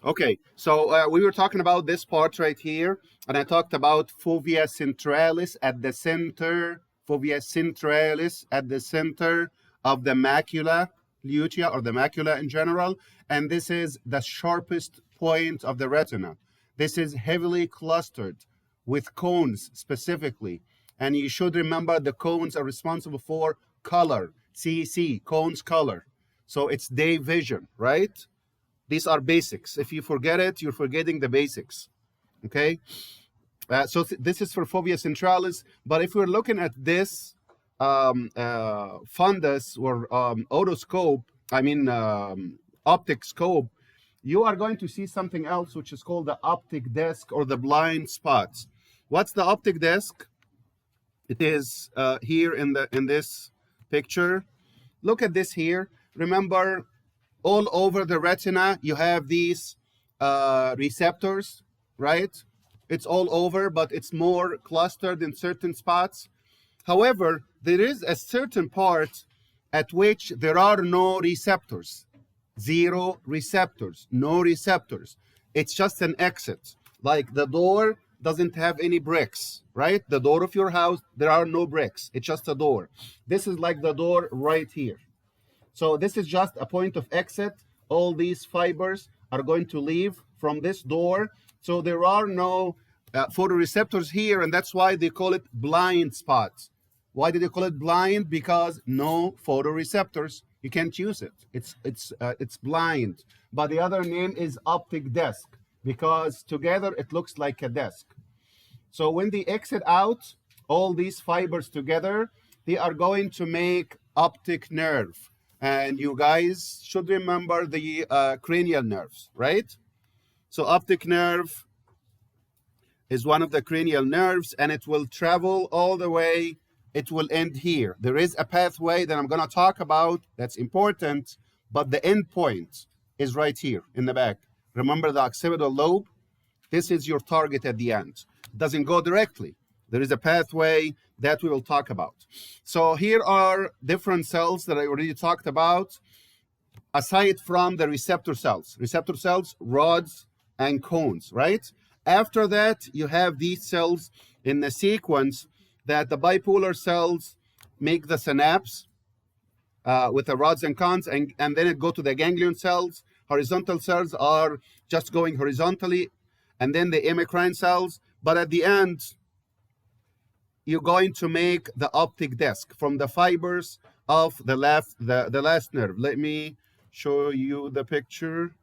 Okay, so we were talking about this part right here, and I talked about fovea centralis at the center, fovea centralis at the center of the macula lutea, or the macula in general, and this is the sharpest point of the retina. This is heavily clustered with cones specifically, and you should remember the cones are responsible for color, CC, cones color. So it's day vision, right? These are basics. If you forget it, you're forgetting the basics, okay? So this is for fovea centralis, but if we're looking at this fundus or otoscope, optic scope, you are going to see something else which is called the optic disc or the blind spots. What's the optic disc? It is here in this picture. Look at this here. Remember, all over the retina, you have these receptors, right? It's all over, but it's more clustered in certain spots. However, there is a certain part at which there are no receptors. Zero receptors, no receptors. It's just an exit. Like the door doesn't have any bricks, right? The door of your house, there are no bricks. It's just a door. This is like the door right here. So this is just a point of exit. All these fibers are going to leave from this door. So there are no photoreceptors here, and that's why they call it blind spots. Why did they call it blind? Because no photoreceptors. You can't use it. It's blind. But the other name is optic disc because together it looks like a disc. So when they exit out, all these fibers together, they are going to make optic nerve. And you guys should remember the cranial nerves, right? So optic nerve is one of the cranial nerves, and it will travel all the way. It will end here. There is a pathway that I'm going to talk about that's important, but the end point is right here in the back. Remember the occipital lobe? This is your target at the end. It doesn't go directly. There is a pathway that we will talk about. So here are different cells that I already talked about, aside from the receptor cells. Receptor cells, rods, and cones, right? After that, you have these cells in the sequence that the bipolar cells make the synapse with the rods and cones, and then it go to the ganglion cells. Horizontal cells are just going horizontally, and then the amacrine cells. But at the end, you're going to make the optic disc from the fibers of the last nerve. Let me show you the picture.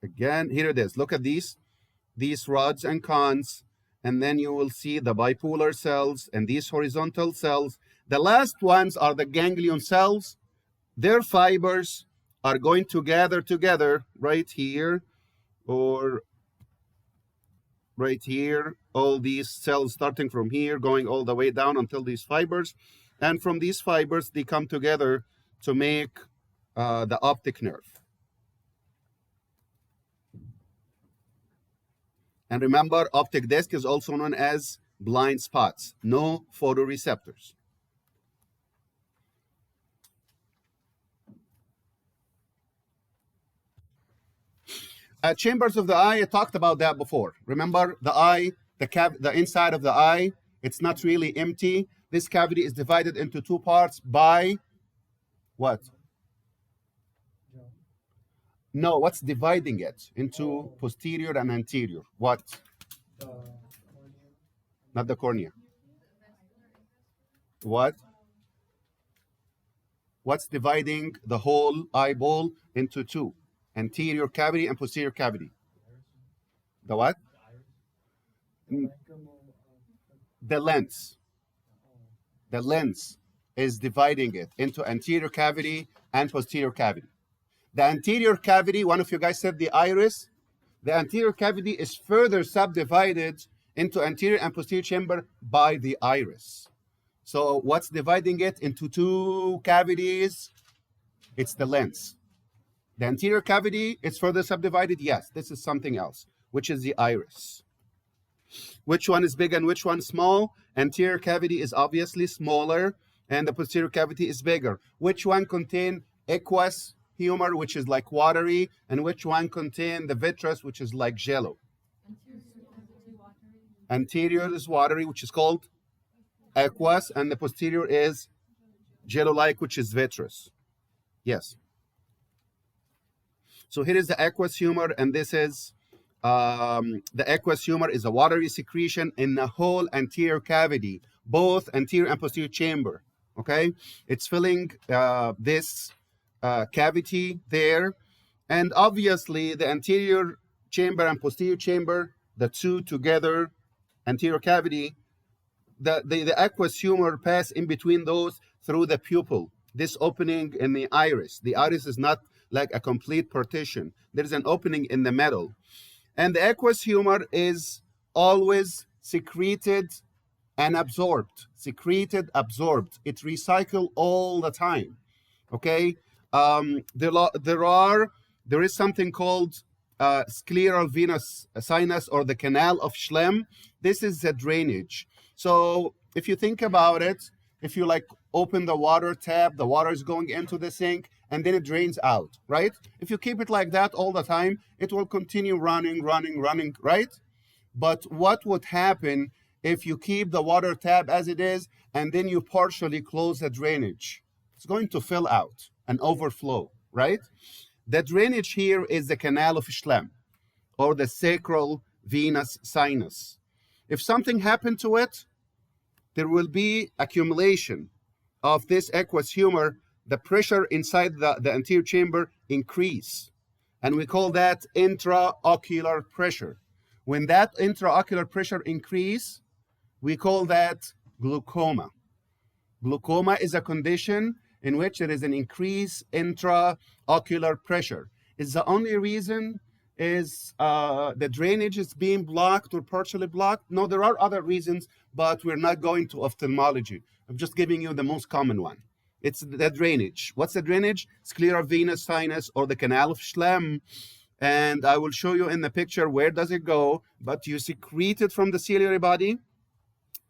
Again, here it is. Look at these rods and cones, and then you will see the bipolar cells and these horizontal cells. The last ones are the ganglion cells. Their fibers are going to gather together right here or right here. All these cells starting from here, going all the way down until these fibers. And from these fibers, they come together to make the optic nerve. And remember, optic disc is also known as blind spots, no photoreceptors. Chambers of the eye, I talked about that before. Remember, the eye, the inside of the eye, it's not really empty. This cavity is divided into two parts by what? No, what's dividing it into posterior and anterior? What? Not the cornea. What? What's dividing the whole eyeball into two? Anterior cavity and posterior cavity. The what? The lens. The lens is dividing it into anterior cavity and posterior cavity. The anterior cavity, one of you guys said the iris. The anterior cavity is further subdivided into anterior and posterior chamber by the iris. So what's dividing it into two cavities? It's the lens. The anterior cavity is further subdivided. Yes, this is something else, which is the iris. Which one is big and which one small? Anterior cavity is obviously smaller and the posterior cavity is bigger. Which one contain aqueous humor, which is like watery, and which one contain the vitreous, which is like jello? Anterior is watery, which is called aqueous, and the posterior is jello-like, which is vitreous. Yes. So here is the aqueous humor, and this is the aqueous humor is a watery secretion in the whole anterior cavity, both anterior and posterior chamber. Okay, it's filling this cavity there, and obviously the anterior chamber and posterior chamber, the two together, anterior cavity, the aqueous humor pass in between those through the pupil, this opening in the iris. The iris is not like a complete partition. There's an opening in the middle. And the aqueous humor is always secreted and absorbed. Secreted, absorbed. It recycles all the time. Okay? There is something called scleral venous sinus, or the canal of Schlemm. This is the drainage. So if you think about it, if you like open the water tap, the water is going into the sink and then it drains out, right? If you keep it like that all the time, it will continue running, right? But what would happen if you keep the water tap as it is and then you partially close the drainage? It's going to fill out and overflow, right? The drainage here is the canal of Schlemm, or the sacral venous sinus. If something happened to it, there will be accumulation of this aqueous humor. The pressure inside the anterior chamber increase, and we call that intraocular pressure. When that intraocular pressure increase, we call that glaucoma. Glaucoma is a condition in which there is an increase intraocular pressure. It's the only reason is the drainage is being blocked or partially blocked? No, there are other reasons, but we're not going to ophthalmology. I'm just giving you the most common one. It's the drainage. What's the drainage? Scleral venous sinus, or the canal of Schlemm. And I will show you in the picture where does it go, but you secrete it from the ciliary body.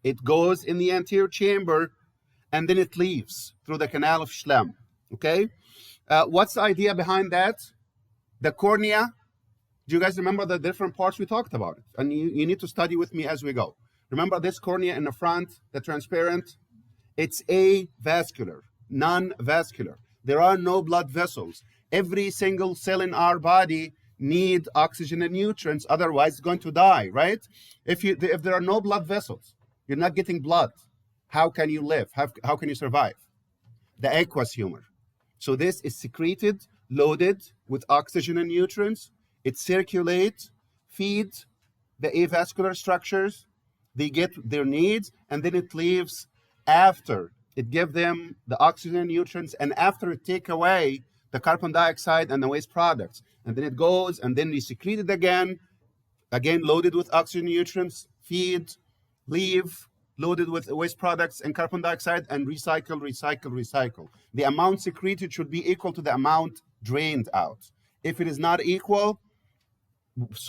It goes in the anterior chamber, and then it leaves through the canal of Schlemm. Okay? What's the idea behind that? The cornea. Do you guys remember the different parts we talked about? And you need to study with me as we go. Remember this cornea in the front, the transparent? It's avascular, non-vascular. There are no blood vessels. Every single cell in our body need oxygen and nutrients, otherwise it's going to die, right? If there are no blood vessels, you're not getting blood, how can you live? How can you survive? The aqueous humor. So this is secreted, loaded with oxygen and nutrients. It circulates, feeds the avascular structures. They get their needs, and then it leaves after it gives them the oxygen and nutrients, and after it take away the carbon dioxide and the waste products. And then it goes, and then we secrete it again loaded with oxygen and nutrients, feed, leave, loaded with waste products and carbon dioxide, and recycle. The amount secreted should be equal to the amount drained out. If it is not equal,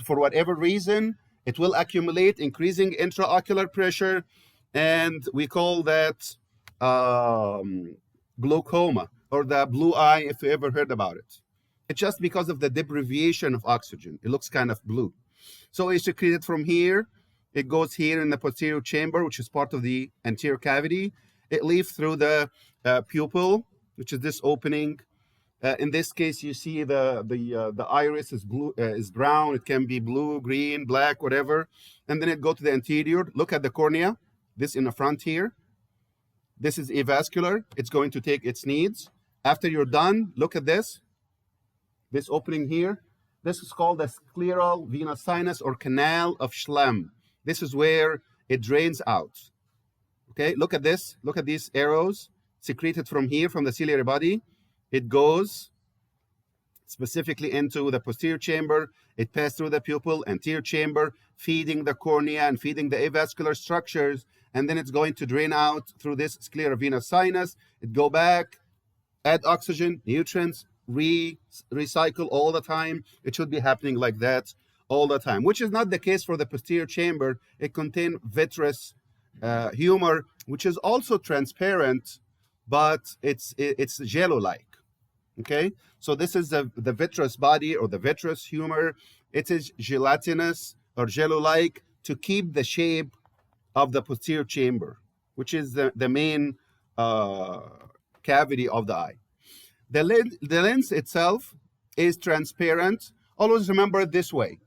for whatever reason, it will accumulate, increasing intraocular pressure, and we call that glaucoma, or the blue eye, if you ever heard about it. It's just because of the deprivation of oxygen. It looks kind of blue. So it's secreted from here. It goes here in the posterior chamber, which is part of the anterior cavity. It leaves through the pupil, which is this opening. In this case, you see the iris is blue, is brown. It can be blue, green, black, whatever. And then it go to the anterior. Look at the cornea. This in the front here. This is avascular. It's going to take its needs. After you're done, look at this. This opening here. This is called the scleral venous sinus, or canal of Schlemm. This is where it drains out. Okay, look at this. Look at these arrows secreted from here, from the ciliary body. It goes specifically into the posterior chamber. It passes through the pupil, anterior chamber, feeding the cornea and feeding the avascular structures. And then it's going to drain out through this scleral venous sinus. It go back, add oxygen, nutrients, recycle all the time. It should be happening like that all the time, which is not the case for the posterior chamber. It contains vitreous humor, which is also transparent, but it's jello-like. Okay, so this is the vitreous body or the vitreous humor. It is gelatinous or jello-like to keep the shape of the posterior chamber, which is the main uh, cavity of the eye. The lens itself is transparent. Always remember it this way.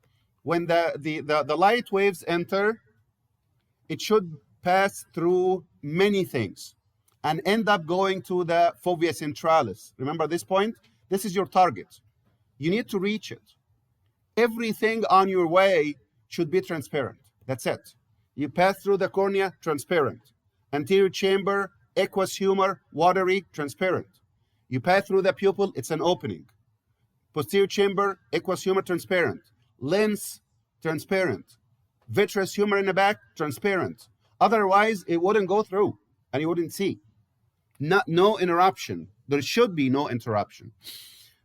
When the light waves enter, it should pass through many things and end up going to the fovea centralis. Remember this point? This is your target. You need to reach it. Everything on your way should be transparent. That's it. You pass through the cornea, transparent. Anterior chamber, aqueous humor, watery, transparent. You pass through the pupil, it's an opening. Posterior chamber, aqueous humor, transparent. Lens, transparent. Vitreous humor in the back, transparent. Otherwise, it wouldn't go through and you wouldn't see. No interruption. There should be no interruption.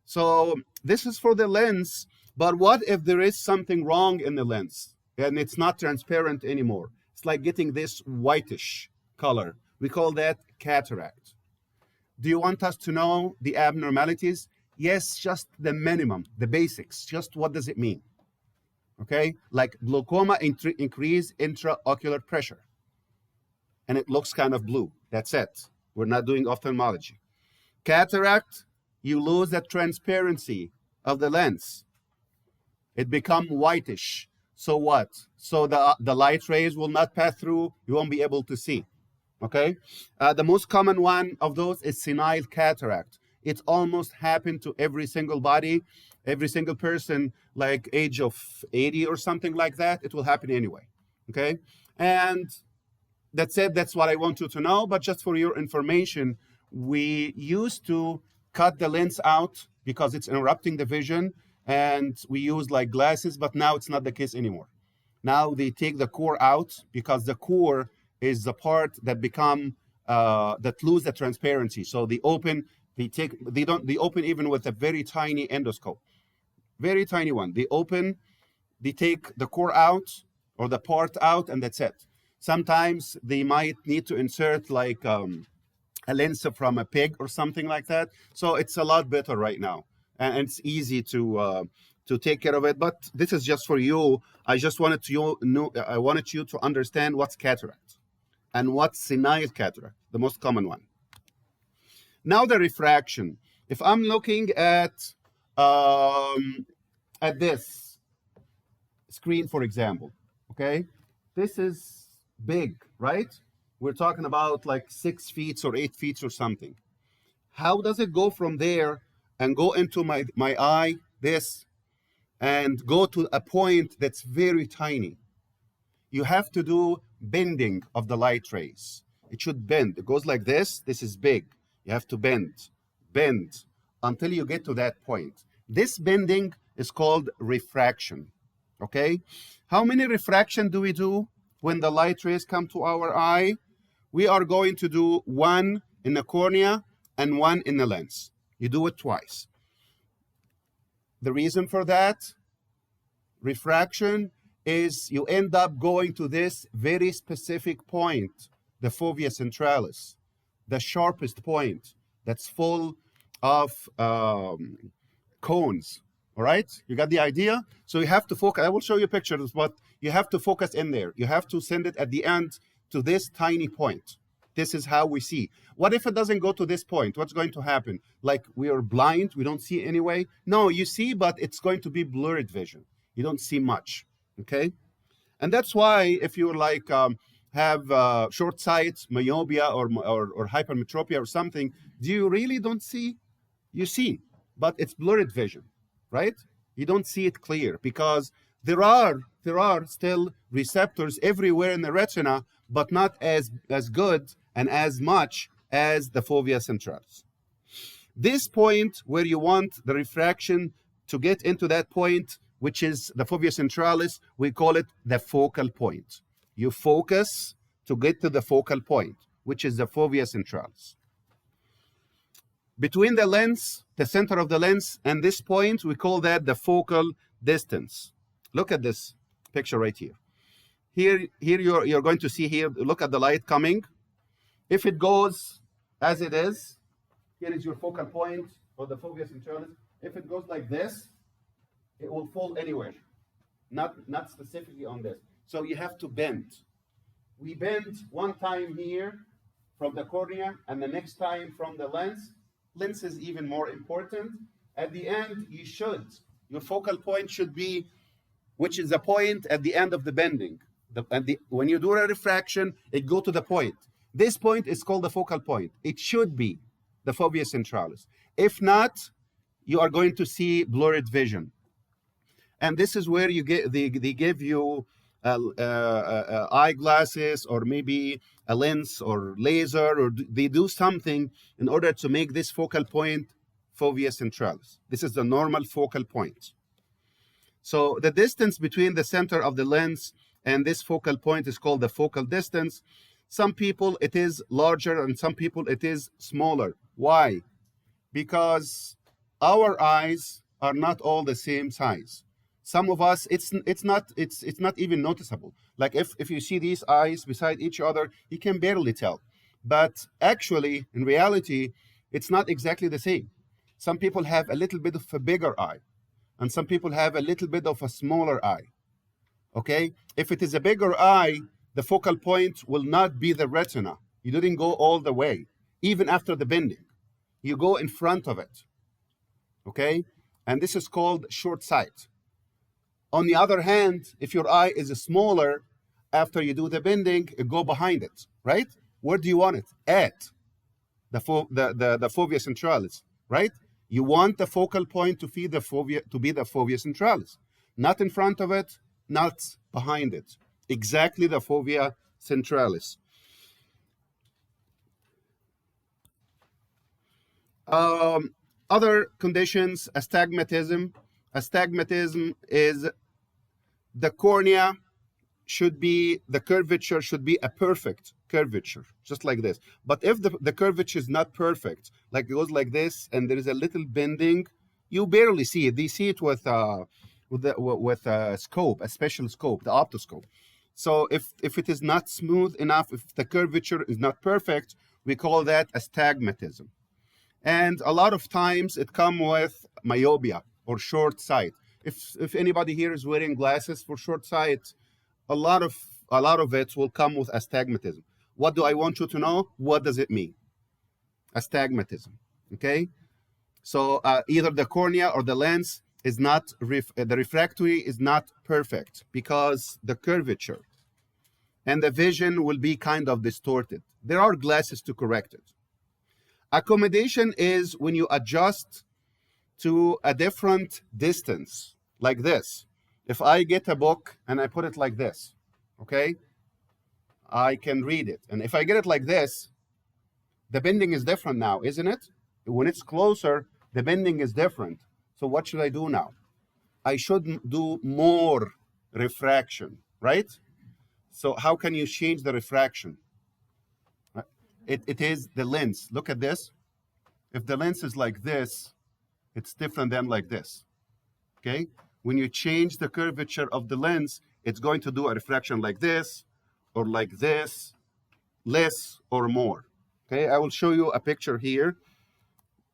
So this is for the lens, but what if there is something wrong in the lens and it's not transparent anymore? It's like getting this whitish color. We call that cataract. Do you want us to know the abnormalities? Yes, just the minimum, the basics. Just what does it mean? Okay, like glaucoma, increase intraocular pressure. And it looks kind of blue. That's it. We're not doing ophthalmology. Cataract, you lose the transparency of the lens. It becomes whitish. So what? So the light rays will not pass through. You won't be able to see. Okay? The most common one of those is senile cataract. It almost happened to every single body, every single person, like age of 80 or something like that. It will happen anyway. Okay? And that's it. That's what I want you to know. But just for your information, we used to cut the lens out because it's interrupting the vision. And we use like glasses, but now it's not the case anymore. Now they take the core out because the core is the part that that lose the transparency. So they open even with a very tiny endoscope, very tiny one. They take the core out or the part out, and that's it. Sometimes they might need to insert like a lens from a pig or something like that. So it's a lot better right now, and it's easy to take care of it. But this is just for you. I just wanted you to understand what's cataract and what's senile cataract, the most common one. Now the refraction. If I'm looking at this screen, for example, okay, this is big, right? We're talking about like 6 feet or 8 feet or something. How does it go from there and go into my eye, this, and go to a point that's very tiny? You have to do bending of the light rays. It should bend. It goes like this. This is big. You have to bend until you get to that point. This bending is called refraction. Okay? How many refraction do we do when the light rays come to our eye? We are going to do one in the cornea and one in the lens. You do it twice. The reason for that, refraction, is you end up going to this very specific point, the fovea centralis, the sharpest point that's full of cones. All right? You got the idea? So you have to focus. I will show you pictures, but you have to focus in there. You have to send it at the end to this tiny point. This is how we see. What if it doesn't go to this point? What's going to happen? Like we are blind, we don't see anyway? No, you see, but it's going to be blurred vision. You don't see much, okay? And that's why if you like have short sight, myopia, or hypermetropia or something, do you really don't see? You see, but it's blurred vision, right? You don't see it clear because there are still receptors everywhere in the retina, but not as good and as much as the fovea centralis. This point where you want the refraction to get into that point, which is the fovea centralis, we call it the focal point. You focus to get to the focal point, which is the fovea centralis. Between the lens, the center of the lens, and this point, we call that the focal distance. Look at this picture right here. Here you're going to see here, look at the light coming. If it goes as it is, here is your focal point. or the fovea centralis, if it goes like this, it will fall anywhere, not specifically on this. So you have to bend. We bend one time here from the cornea and the next time from the lens. Lens is even more important. At the end, your focal point should be, which is the point at the end of the bending. When you do a refraction, it go to the point. This point is called the focal point. It should be the fovea centralis. If not, you are going to see blurred vision. And this is where they give you eyeglasses or maybe a lens or laser, or they do something in order to make this focal point fovea centralis. This is the normal focal point. So the distance between the center of the lens and this focal point is called the focal distance. Some people it is larger and some people it is smaller. Why? Because our eyes are not all the same size. Some of us, it's not even noticeable. Like if you see these eyes beside each other, you can barely tell. But actually, in reality, it's not exactly the same. Some people have a little bit of a bigger eye, and some people have a little bit of a smaller eye. Okay? If it is a bigger eye, the focal point will not be the retina. You didn't go all the way, even after the bending. You go in front of it. Okay? And this is called short sight. On the other hand, if your eye is smaller, after you do the bending, you go behind it, right? Where do you want it? At the fovea centralis, right? You want the focal point to be the fovea centralis, not in front of it, not behind it. Exactly the fovea centralis. Other conditions, astigmatism. Astigmatism is the cornea the curvature should be a perfect curvature, just like this. But if the curvature is not perfect, like it goes like this, and there is a little bending, you barely see it. They see it with a scope, a special scope, the optoscope. So if it is not smooth enough, if the curvature is not perfect, we call that astigmatism. And a lot of times it comes with myopia or short sight. If anybody here is wearing glasses for short sight, a lot of it will come with astigmatism. What do I want you to know? What does it mean? Astigmatism. Okay? So either the cornea or the lens is not, the refractory is not perfect because the curvature and the vision will be kind of distorted. There are glasses to correct it. Accommodation is when you adjust to a different distance, like this. If I get a book and I put it like this, okay, I can read it. And if I get it like this, the bending is different now, isn't it? When it's closer, the bending is different. So what should I do now? I should do more refraction, right? So how can you change the refraction? It is the lens. Look at this. If the lens is like this, it's different than like this, okay? When you change the curvature of the lens, it's going to do a refraction like this, or like this, less or more, okay? I will show you a picture here,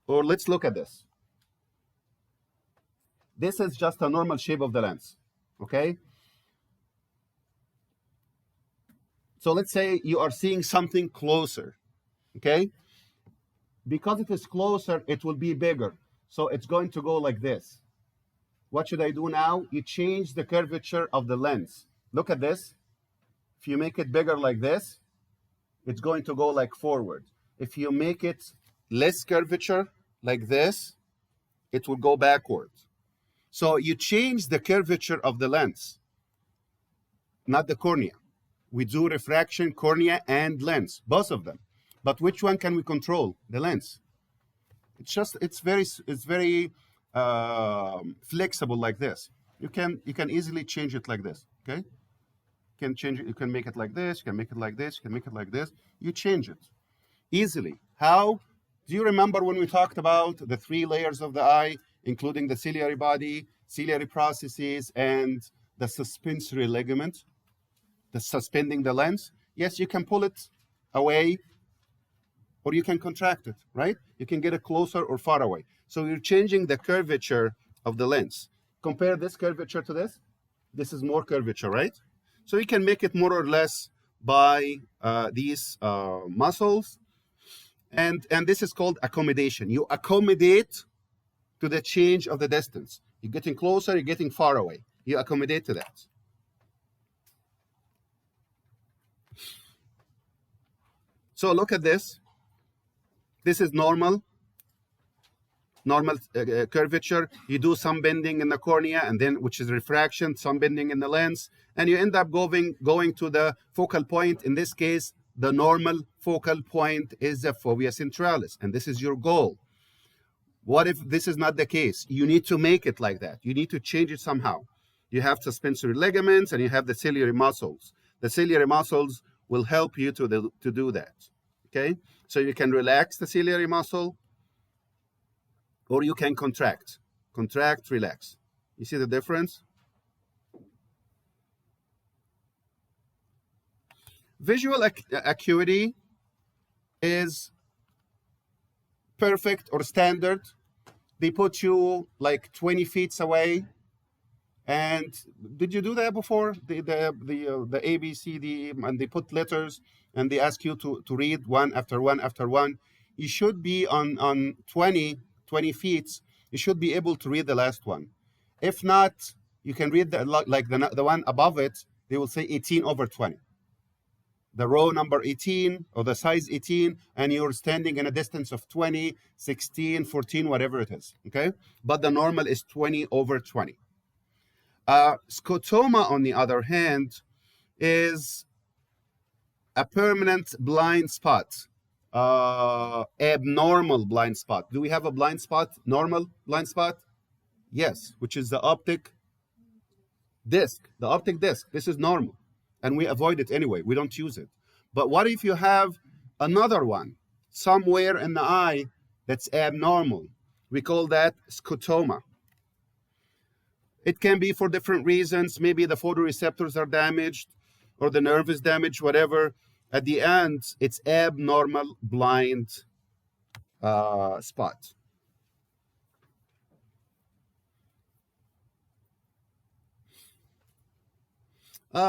or let's look at this. This is just a normal shape of the lens, okay? So let's say you are seeing something closer, okay? Because it is closer, it will be bigger. So it's going to go like this. What should I do now? You change the curvature of the lens. Look at this. If you make it bigger like this, it's going to go like forward. If you make it less curvature like this, it will go backward. So you change the curvature of the lens, not the cornea. We do refraction, cornea, and lens, both of them. But which one can we control? The lens. It's very flexible like this. You can easily change it like this. Okay, you can change it. You can make it like this. You can make it like this. You can make it like this. You change it easily. How? Do you remember when we talked about the 3 layers of the eye, including the ciliary body, ciliary processes, and the suspensory ligament, the suspending the lens? Yes, you can pull it away or you can contract it, right? You can get it closer or far away. So you're changing the curvature of the lens. Compare this curvature to this. This is more curvature, right? So you can make it more or less by these muscles. And this is called accommodation. You accommodate to the change of the distance. You're getting closer, you're getting far away. You accommodate to that. So look at this. This is normal curvature. You do some bending in the cornea, and then which is refraction, some bending in the lens, and you end up going to the focal point. In this case, the normal focal point is the fovea centralis, and this is your goal. What if this is not the case? You need to make it like that. You need to change it somehow. You have suspensory ligaments, and you have the ciliary muscles. The ciliary muscles will help you to do that. Okay, so you can relax the ciliary muscle, or you can contract, relax. You see the difference? Visual acuity is perfect or standard. They put you like 20 feet away. And did you do that before? The A, B, C, D, and they put letters and they ask you to read one after one after one. You should be on 20 feet. You should be able to read the last one. If not, you can read the one above it. They will say 18/20. The row number 18 or the size 18, and you're standing in a distance of 20, 16, 14, whatever it is. Okay, but the normal is 20/20. Scotoma, on the other hand, is a permanent blind spot, abnormal blind spot. Do we have a blind spot, normal blind spot? Yes, which is the optic disc. The optic disc, this is normal, and we avoid it anyway. We don't use it. But what if you have another one somewhere in the eye that's abnormal? We call that scotoma. It can be for different reasons. Maybe the photoreceptors are damaged or the nerve is damaged, whatever. At the end, it's abnormal blind spot.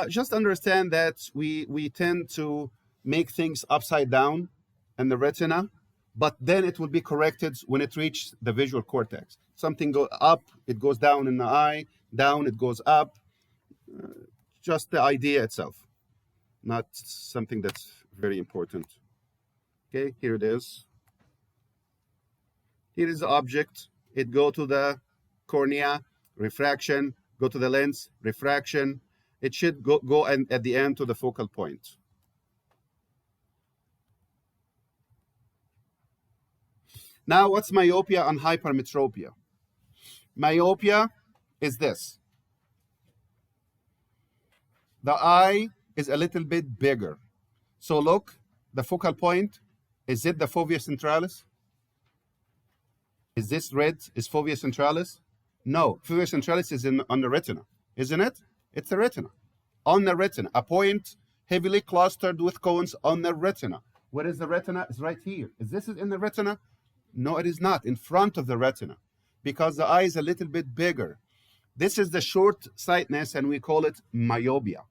Just understand that we tend to make things upside down in the retina, but then it will be corrected when it reaches the visual cortex. Something goes up, it goes down in the eye, down, it goes up. Just the idea itself, not something that's very important. Okay, here it is. Here is the object. It go to the cornea, refraction, go to the lens, refraction. It should go and at the end to the focal point. Now, what's myopia and hypermetropia? Myopia is this. The eye is a little bit bigger. So look, the focal point, is it the fovea centralis? Is this red, is fovea centralis? No, fovea centralis is on the retina, isn't it? It's the retina. On the retina, a point heavily clustered with cones on the retina. Where is the retina? It's right here. Is this in the retina? No, it is not. In front of the retina, because the eye is a little bit bigger. This is the short-sightedness, and we call it myopia.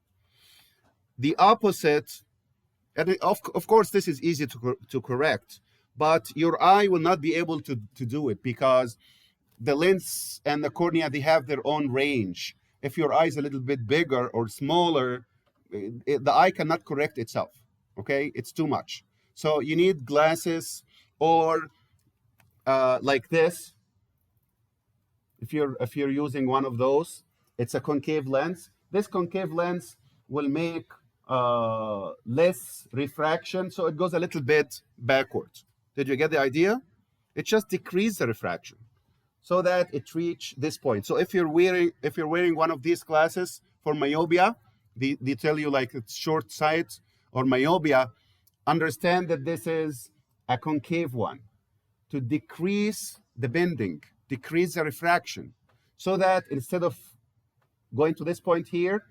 The opposite, and of course, this is easy to correct, but your eye will not be able to do it because the lens and the cornea, they have their own range. If your eye is a little bit bigger or smaller, the eye cannot correct itself. Okay, it's too much. So you need glasses or like this. If you're using one of those, it's a concave lens. This concave lens will make less refraction, so it goes a little bit backwards. Did you get the idea? It just decreases the refraction so that it reach this point. So if you're wearing one of these glasses for myopia, they tell you like it's short sight or myopia, understand that this is a concave one to decrease the bending, decrease the refraction, so that instead of going to this point here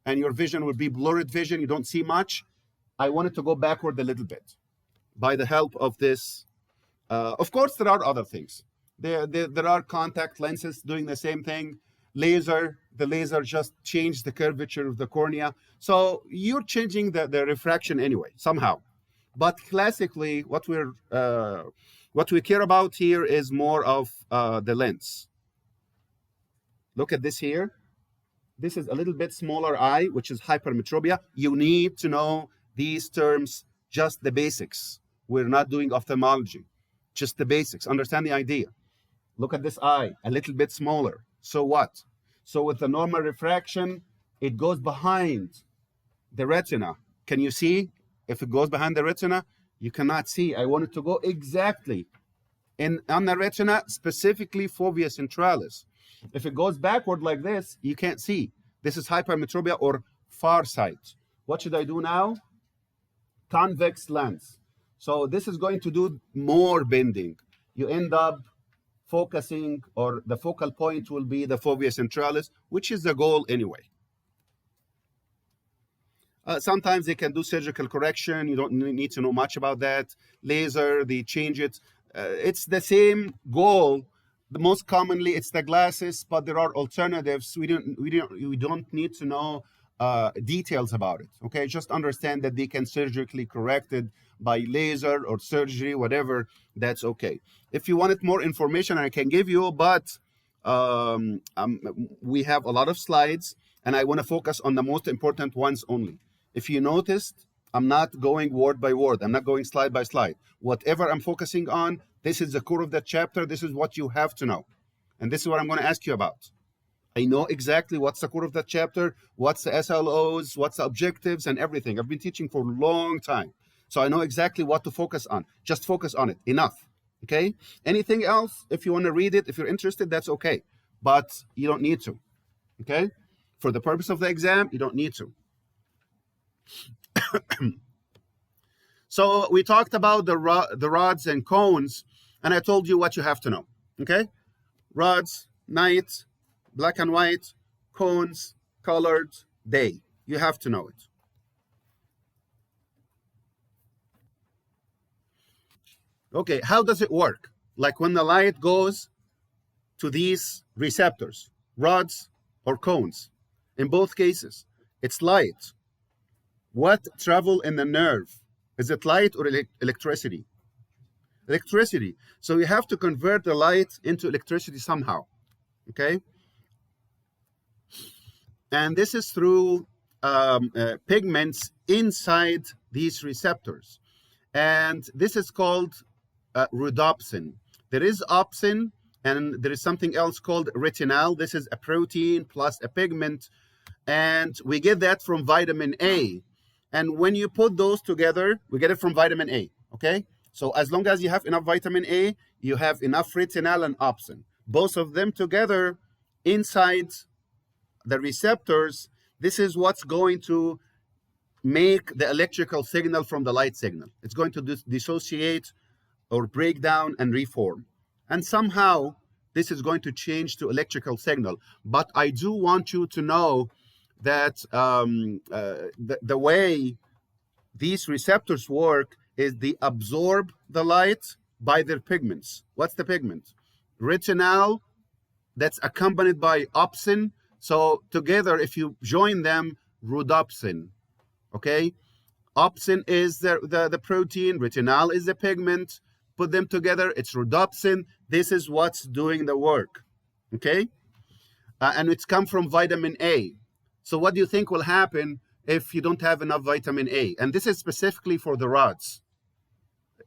and your vision will be blurred vision, you don't see much, I want it to go backward a little bit. by the help of this. Of course, there are other things. There are contact lenses doing the same thing. The laser just changed the curvature of the cornea. So you're changing the refraction anyway, somehow. But classically, what we care about here is more of the lens. Look at this here. This is a little bit smaller eye, which is hypermetropia. You need to know these terms, just the basics. We're not doing ophthalmology, just the basics. Understand the idea. Look at this eye, a little bit smaller. So what? So with the normal refraction, it goes behind the retina. Can you see? If it goes behind the retina, you cannot see. I want it to go exactly on the retina, specifically fovea centralis. If it goes backward like this, you can't see. This is hypermetropia or farsight. What should I do now? Convex lens. So this is going to do more bending. You end up focusing, or the focal point will be the fovea centralis, which is the goal anyway. Sometimes they can do surgical correction. You don't need to know much about that. Laser, they change it. It's the same goal. Most commonly, it's the glasses, but there are alternatives. We don't need to know details about it. Okay, just understand that they can surgically correct it by laser or surgery, whatever. That's okay. If you wanted more information, I can give you, but we have a lot of slides, and I want to focus on the most important ones only. If you noticed, I'm not going word by word. I'm not going slide by slide. Whatever I'm focusing on, this is the core of that chapter. This is what you have to know. And this is what I'm going to ask you about. I know exactly what's the core of that chapter, what's the SLOs, what's the objectives, and everything. I've been teaching for a long time. So I know exactly what to focus on. Just focus on it. Enough. Okay? Anything else, if you want to read it, if you're interested, that's okay. But you don't need to. Okay? For the purpose of the exam, you don't need to. So we talked about the rods and cones, and I told you what you have to know. Okay? Rods, night, black and white, cones, colored, day. You have to know it. Okay, how does it work? Like when the light goes to these receptors, rods or cones. In both cases, it's light. What travel in the nerve? Is it light or electricity? Electricity. So you have to convert the light into electricity somehow. Okay? And this is through pigments inside these receptors. And this is called rhodopsin. There is opsin, and there is something else called retinal. This is a protein plus a pigment, and we get that from vitamin A. And when you put those together, we get it from vitamin A, okay? So as long as you have enough vitamin A, you have enough retinal and opsin. Both of them together inside the receptors, this is what's going to make the electrical signal from the light signal. It's going to dissociate or break down and reform. And somehow, this is going to change to electrical signal. But I do want you to know that the way these receptors work is they absorb the light by their pigments. What's the pigment? Retinal, that's accompanied by opsin. So together, if you join them, rhodopsin, okay? Opsin is the protein, retinal is the pigment. Put them together, it's rhodopsin. This is what's doing the work, okay? And it's come from vitamin A. So what do you think will happen if you don't have enough vitamin A? And this is specifically for the rods.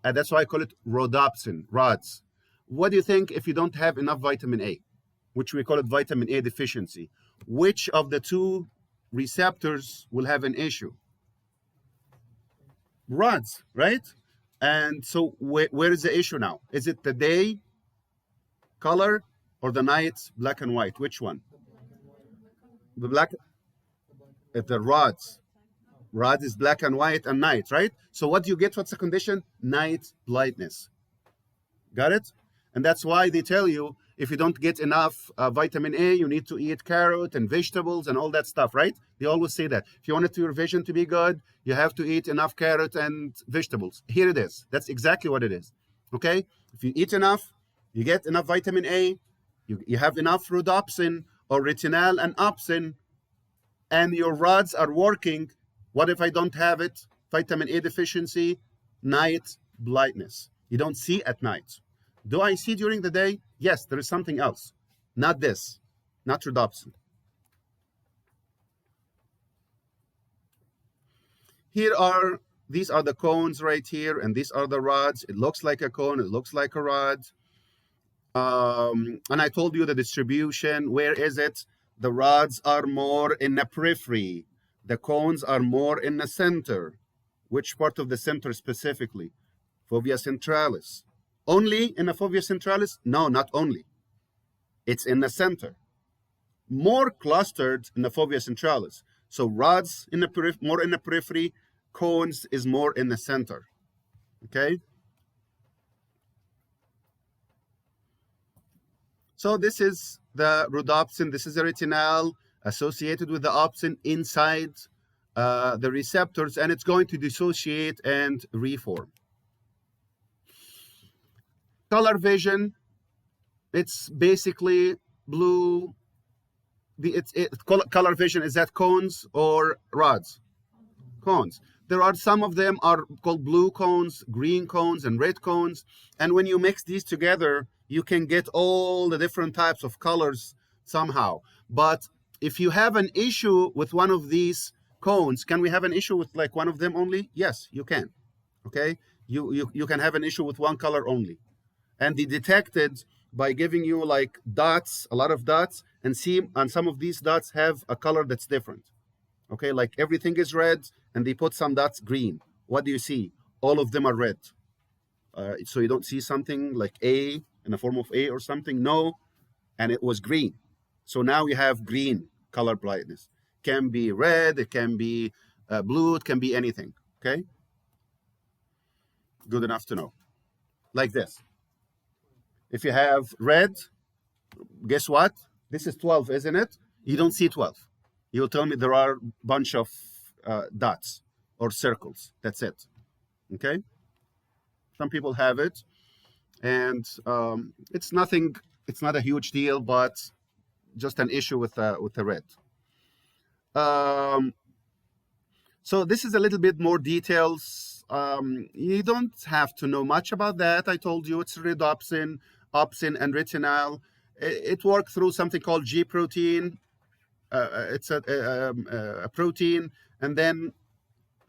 And that's why I call it rhodopsin, rods. What do you think if you don't have enough vitamin A, which we call it vitamin A deficiency? Which of the two receptors will have an issue? Rods, right? And so where is the issue now? Is it the day color or the night black and white? Which one? The black, the rods. Rod is black and white and night, right? So what do you get? What's the condition? Night blindness. Got it? And that's why they tell you If you don't get enough vitamin A, you need to eat carrot and vegetables and all that stuff, right? They always say that. If you want your vision to be good, you have to eat enough carrot and vegetables. Here it is. That's exactly what it is. Okay? If you eat enough, you get enough vitamin A, you have enough rhodopsin or retinal and opsin, and your rods are working. What if I don't have it? Vitamin A deficiency, night blindness. You don't see at night. Do I see during the day? Yes, there is something else. Not this, not rhodopsin. These are the cones right here, and these are the rods. It looks like a cone, it looks like a rod. And I told you the distribution. Where is it? The rods are more in the periphery. The cones are more in the center. Which part of the center specifically? Fovea centralis. Only in the fovea centralis? No, not only. It's in the center. More clustered in the fovea centralis. So rods in the more in the periphery, cones is more in the center. Okay? So this is the rhodopsin. This is the retinal associated with the opsin inside the receptors, and it's going to dissociate and reform. Color vision, it's basically blue. Color vision, is that cones or rods? Cones. There are some of them are called blue cones, green cones, and red cones. And when you mix these together, you can get all the different types of colors somehow. But if you have an issue with one of these cones, can we have an issue with like one of them only? Yes, you can. Okay, you can have an issue with one color only, and they detected by giving you like dots, a lot of dots, and some of these dots have a color that's different. Okay, like everything is red, and they put some dots green. What do you see? All of them are red. So you don't see something like A in the form of A or something. No, and it was green. So now you have green color blindness. Can be red, it can be blue, it can be anything. Okay, good enough to know. Like this. If you have red, guess what? This is 12, isn't it? You don't see 12. You'll tell me there are a bunch of dots or circles. That's it. Okay? Some people have it, and it's nothing. It's not a huge deal, but just an issue with the red. So this is a little bit more details. You don't have to know much about that. I told you it's rhodopsin, opsin, and retinal. It works through something called G protein. It's a protein, and then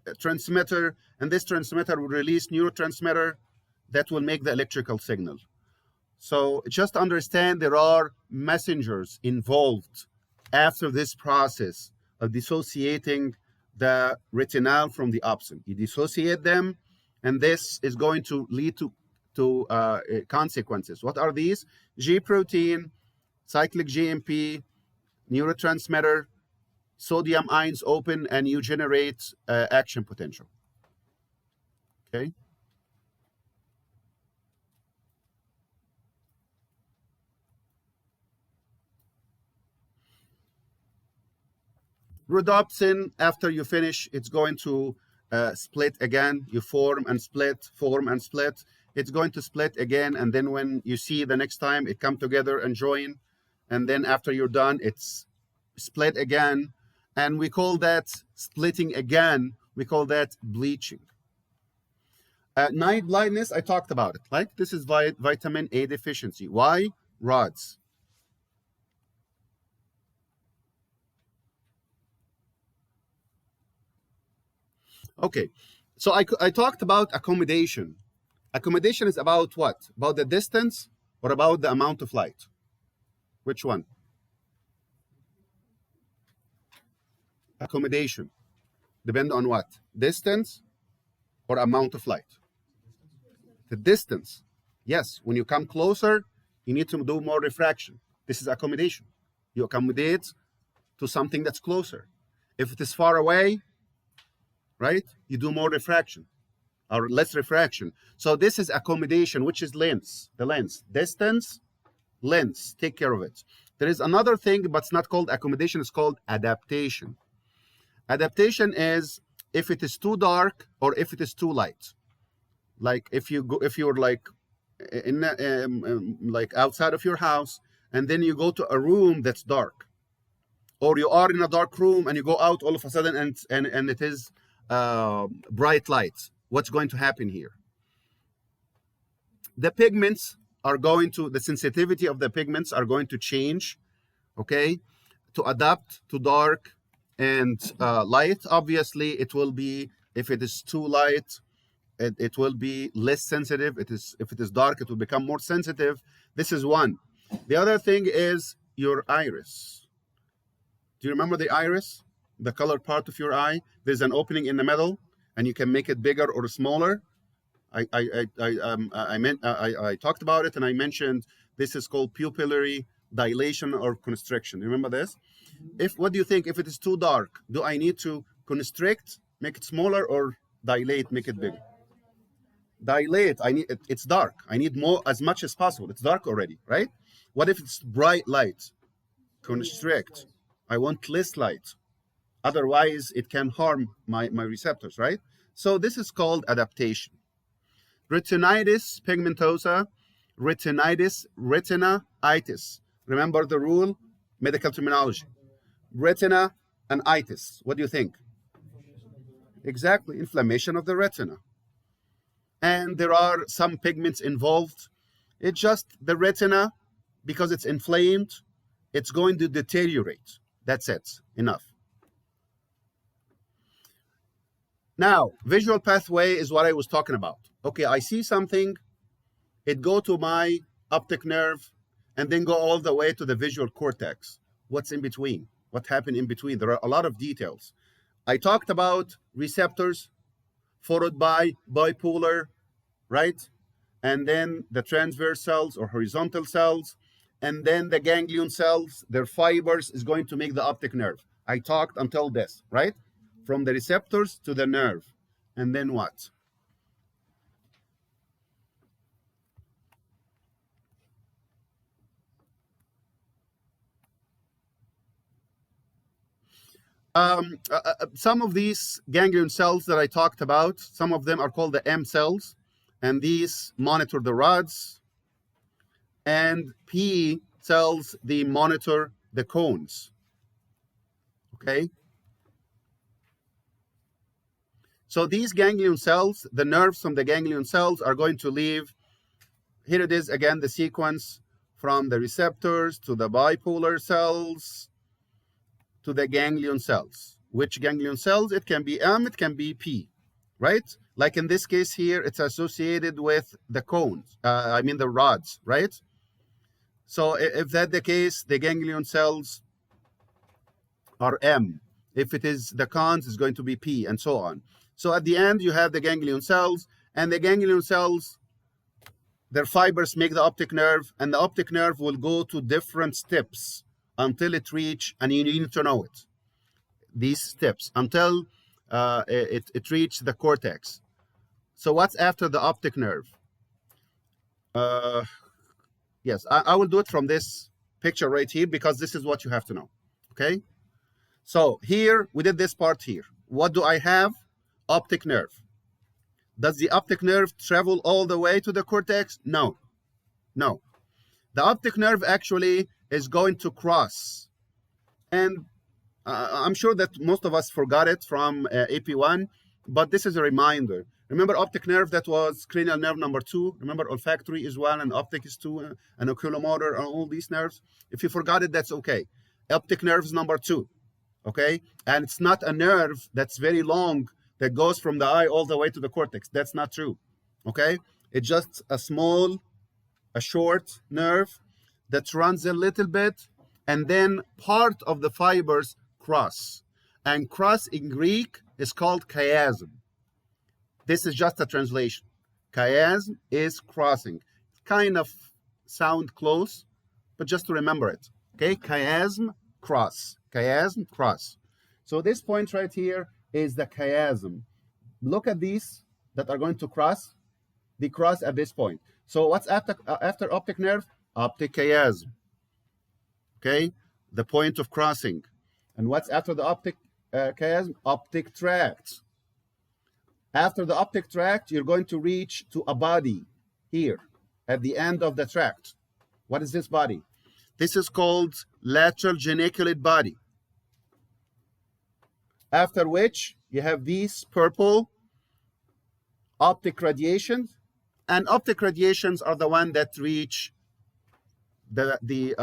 a transmitter, and this transmitter will release neurotransmitter that will make the electrical signal. So just understand there are messengers involved after this process of dissociating the retinal from the opsin. You dissociate them, and this is going to lead to consequences. What are these? G protein, cyclic GMP, neurotransmitter, sodium ions open, and you generate action potential. Okay. Rhodopsin, after you finish, it's going to split again. You form and split, form and split. It's going to split again, and then when you see the next time, it come together and join. And then after you're done, it's split again. And we call that splitting again. We call that bleaching. Night blindness, I talked about it. Like this is vitamin A deficiency. Why? Rods. Okay, so I talked about accommodation. Accommodation is about what? About the distance or about the amount of light? Which one? Accommodation. Depend on what? Distance or amount of light? The distance. Yes, when you come closer, you need to do more refraction. This is accommodation. You accommodate to something that's closer. If it is far away, right, you do more refraction or less refraction. So this is accommodation, which is lens, the lens. Distance, lens. Take care of it. There is another thing, but it's not called accommodation, it's called adaptation. Adaptation is if it is too dark or if it is too light. Like if you're like in like outside of your house, and then you go to a room that's dark, or you are in a dark room and you go out all of a sudden and it is bright lights. What's going to happen here? The pigments are going to, the sensitivity of the pigments are going to change, okay, to adapt to dark and light. Obviously, it will be, if it is too light, it will be less sensitive. If it is dark, it will become more sensitive. This is one. The other thing is your iris. Do you remember the iris? The colored part of your eye? There's an opening in the middle, and you can make it bigger or smaller. I talked about it, and I mentioned this is called pupillary dilation or constriction. Remember this? What do you think? If it is too dark, do I need to constrict, make it smaller, or dilate, make it bigger? Dilate. It's dark. I need more, as much as possible. It's dark already, right? What if it's bright light? Constrict. I want less light. Otherwise, it can harm my receptors, right? So this is called adaptation. Retinitis pigmentosa, retinitis, retinaitis. Remember the rule, medical terminology. Retina and itis. What do you think? Exactly, inflammation of the retina. And there are some pigments involved. It's just the retina, because it's inflamed, it's going to deteriorate. That's it, enough. Now, visual pathway is what I was talking about. Okay, I see something, it go to my optic nerve, and then go all the way to the visual cortex. What's in between? What happened in between? There are a lot of details. I talked about receptors, followed by bipolar, right? And then the transverse cells or horizontal cells, and then the ganglion cells, their fibers is going to make the optic nerve. I talked until this, right? From the receptors to the nerve. And then what? Some of these ganglion cells that I talked about, some of them are called the M cells, and these monitor the rods, and P cells, they monitor the cones, okay? So these ganglion cells, the nerves from the ganglion cells are going to leave, here it is again, the sequence from the receptors to the bipolar cells, to the ganglion cells. Which ganglion cells? It can be M, it can be P, right? Like in this case here, it's associated with the cones, the rods, right? So if that's the case, the ganglion cells are M. If it is the cons, it's going to be P, and so on. So at the end, you have the ganglion cells, and the ganglion cells, their fibers make the optic nerve, and the optic nerve will go to different steps until it reach, and you need to know it, these steps, until it reach the cortex. So what's after the optic nerve? Yes, I will do it from this picture right here, because this is what you have to know, okay? So here, we did this part here. What do I have? Optic nerve. Does the optic nerve travel all the way to the cortex? No, no. The optic nerve actually is going to cross. And I'm sure that most of us forgot it from AP1, but this is a reminder. Remember optic nerve, that was cranial nerve number 2. Remember olfactory is 1, and optic is 2, and oculomotor, and all these nerves. If you forgot it, that's okay. Optic nerve is number 2, okay? And it's not a nerve that's very long that goes from the eye all the way to the cortex. That's not true, okay? It's just a short nerve that runs a little bit, and then part of the fibers cross. And cross in Greek is called chiasm. This is just a translation. Chiasm is crossing. Kind of sound close, but just to remember it. Okay, chiasm, cross. Chiasm, cross. So this point right here is the chiasm. Look at these that are going to cross. They cross at this point. So what's after optic nerve? Optic chiasm. Okay, the point of crossing. And what's after the optic chiasm? Optic tract. After the optic tract, you're going to reach to a body here at the end of the tract. What is this body? This is called lateral geniculate body. After which you have these purple optic radiations, and optic radiations are the one that reach the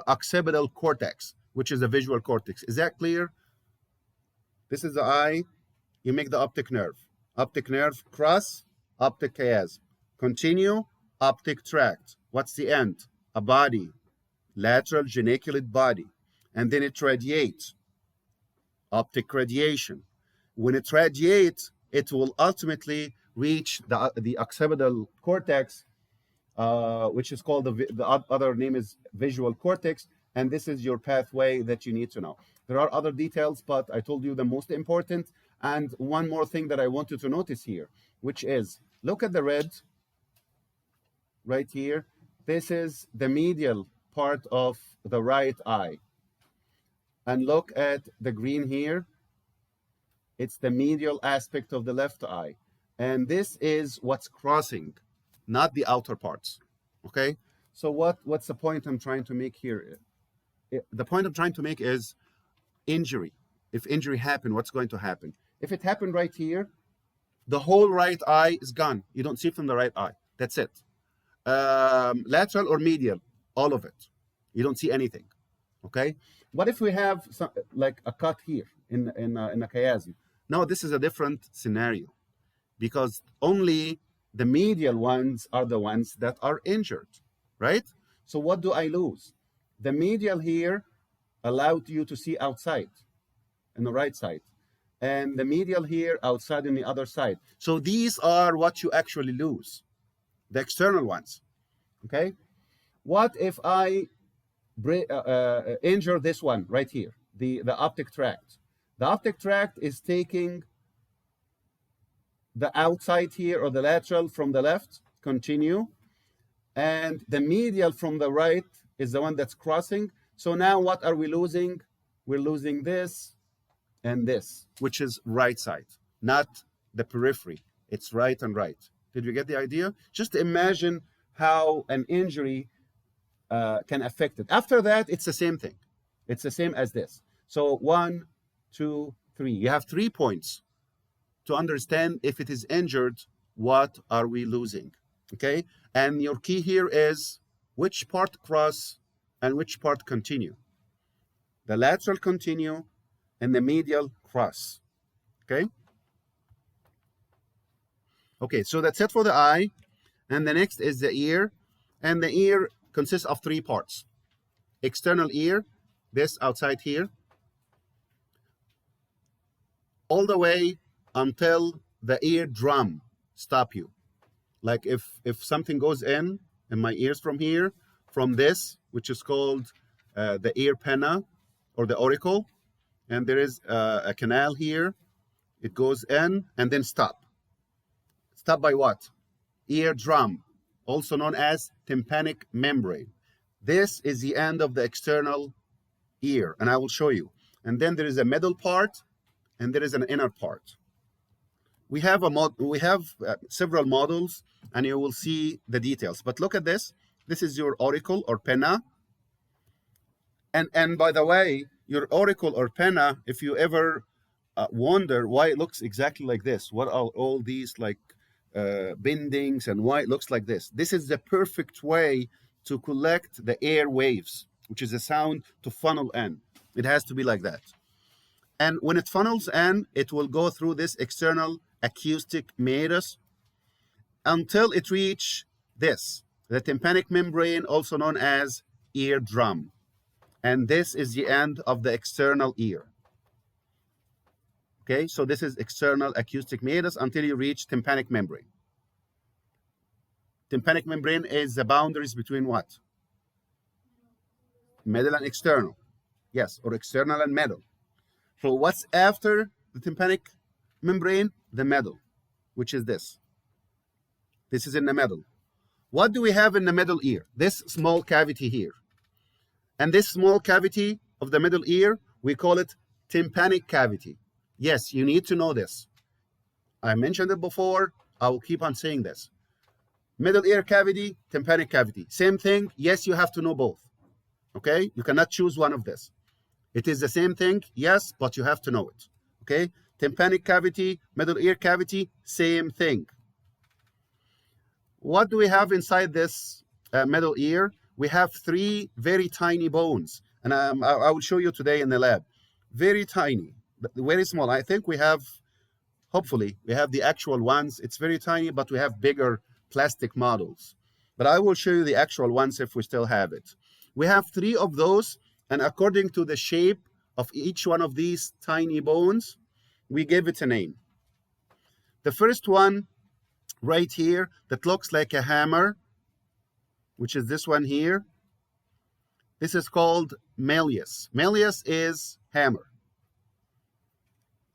occipital cortex, which is the visual cortex. Is that clear? This is the eye. You make the optic nerve. Optic nerve cross, optic chiasm. Continue, optic tract. What's the end? A body, lateral geniculate body. And then it radiates, optic radiation. When it radiates, it will ultimately reach the occipital cortex, which is called the other name is visual cortex, and this is your pathway that you need to know. There are other details, but I told you the most important. And one more thing that I want you to notice here, which is, look at the red right here. This is the medial part of the right eye. And look at the green here. It's the medial aspect of the left eye. And this is what's crossing, not the outer parts. Okay? So what's the point I'm trying to make here? The point I'm trying to make is injury. If injury happened, what's going to happen? If it happened right here, the whole right eye is gone. You don't see from the right eye. That's it. Lateral or medial, all of it. You don't see anything. Okay? What if we have some, like a cut here in a chiasm? No, this is a different scenario, because only the medial ones are the ones that are injured, right? So what do I lose? The medial here allowed you to see outside in the right side, and the medial here outside in the other side. So these are what you actually lose, the external ones, okay? What if I injure this one right here, the optic tract? The optic tract is taking the outside here, or the lateral from the left, continue, and the medial from the right is the one that's crossing. So now what are we losing? We're losing this and this, which is right side, not the periphery. It's right and right. Did you get the idea? Just imagine how an injury can affect it. After that, it's the same thing. It's the same as this. So 1, 2, 3. You have 3 points to understand if it is injured, what are we losing, okay? And your key here is which part cross and which part continue. The lateral continue and the medial cross, okay? Okay, so that's it for the eye. And the next is the ear. And the ear consists of 3 parts. External ear, this outside here, all the way until the eardrum stop you. Like if something goes in my ears from here, from this, which is called the ear pinna or the auricle, and there is a canal here, it goes in and then stop. Stop by what? Eardrum, also known as tympanic membrane. This is the end of the external ear, and I will show you. And then there is a middle part, and there is an inner part. We have several models, and you will see the details. But look at this. This is your auricle or pinna. And by the way, your auricle or pinna, if you ever wonder why it looks exactly like this, what are all these like bendings and why it looks like this? This is the perfect way to collect the air waves, which is a sound to funnel in. It has to be like that. And when it funnels in, it will go through this external acoustic meatus until it reach this, the tympanic membrane, also known as eardrum. And this is the end of the external ear. Okay, so this is external acoustic meatus until you reach tympanic membrane. Tympanic membrane is the boundaries between what? Middle and external. Yes, or external and middle. So what's after the tympanic membrane? The middle, which is this. This is in the middle. What do we have in the middle ear? This small cavity here. And this small cavity of the middle ear, we call it tympanic cavity. Yes, you need to know this. I mentioned it before. I will keep on saying this. Middle ear cavity, tympanic cavity. Same thing. Yes, you have to know both. Okay? You cannot choose one of this. It is the same thing, yes, but you have to know it. Okay? Tympanic cavity, middle ear cavity, same thing. What do we have inside this middle ear? We have 3 very tiny bones. And I will show you today in the lab. Very tiny, very small. I think we have, hopefully, we have the actual ones. It's very tiny, but we have bigger plastic models. But I will show you the actual ones if we still have it. We have 3 of those, and according to the shape of each one of these tiny bones, we give it a name. The first one right here that looks like a hammer, which is this one here, this is called malleus. Malleus is hammer.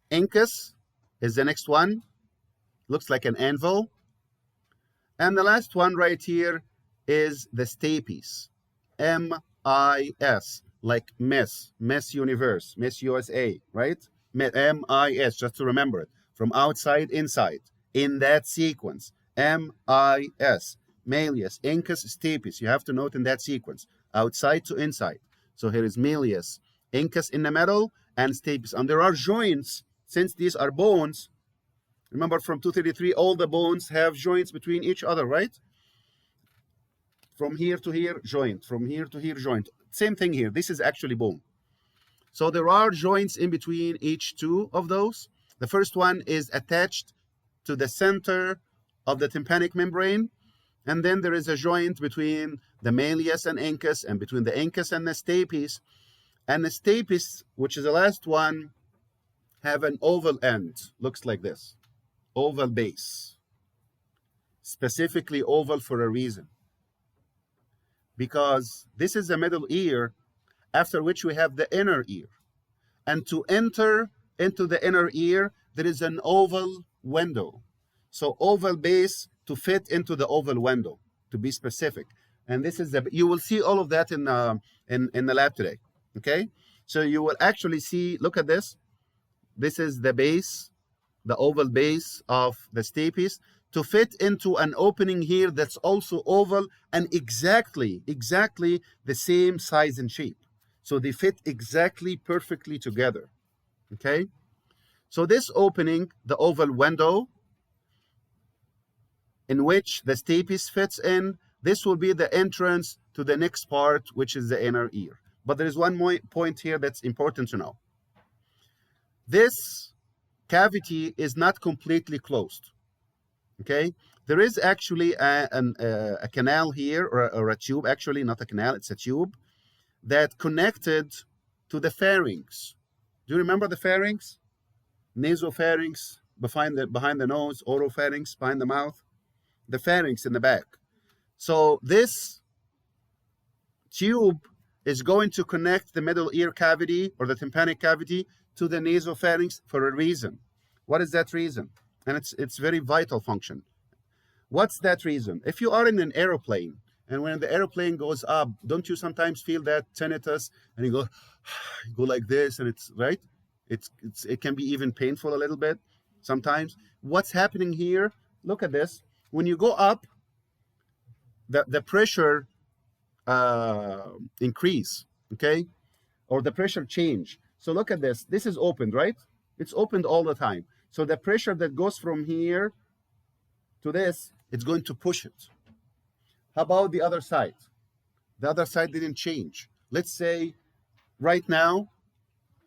Incus is the next one, looks like an anvil. And the last one right here is the stapes, M-I-S, like Miss Universe, Miss USA, right? M-I-S, just to remember it, from outside inside, in that sequence, M-I-S, malleus, incus, stapes. You have to note in that sequence, outside to inside. So here is malleus, incus in the middle, and stapes. And there are joints, since these are bones. Remember from 233, all the bones have joints between each other, right? From here to here, joint. From here to here, joint. Same thing here. This is actually bone. So there are joints in between each 2 of those. The first one is attached to the center of the tympanic membrane. And then there is a joint between the malleus and incus, and between the incus and the stapes. And the stapes, which is the last one, have an oval end. Looks like this. Oval base. Specifically oval for a reason. Because this is the middle ear, after which we have the inner ear. And to enter into the inner ear, there is an oval window. So oval base to fit into the oval window, to be specific. And this is you will see all of that in the lab today. Okay? So you will actually see, look at this. This is the base, the oval base of the stapes, to fit into an opening here that's also oval and exactly the same size and shape. So they fit exactly perfectly together. Okay? So this opening, the oval window, in which the stapes fits in, this will be the entrance to the next part, which is the inner ear. But there is one more point here that's important to know. This cavity is not completely closed. Okay, there is actually a canal here, or a tube, actually, not a canal, it's a tube, that connected to the pharynx. Do you remember the pharynx? Nasopharynx, behind the nose, oropharynx, behind the mouth, the pharynx in the back. So this tube is going to connect the middle ear cavity, or the tympanic cavity, to the nasopharynx for a reason. What is that reason? And it's very vital function. What's that reason? If you are in an aeroplane, and when the aeroplane goes up, don't you sometimes feel that tinnitus, and you go like this, and it's right? It can be even painful a little bit sometimes. What's happening here? Look at this. When you go up, the pressure increase, okay, or the pressure change. So look at this. This is opened, right? It's opened all the time. So the pressure that goes from here to this, it's going to push it. How about the other side? The other side didn't change. Let's say right now,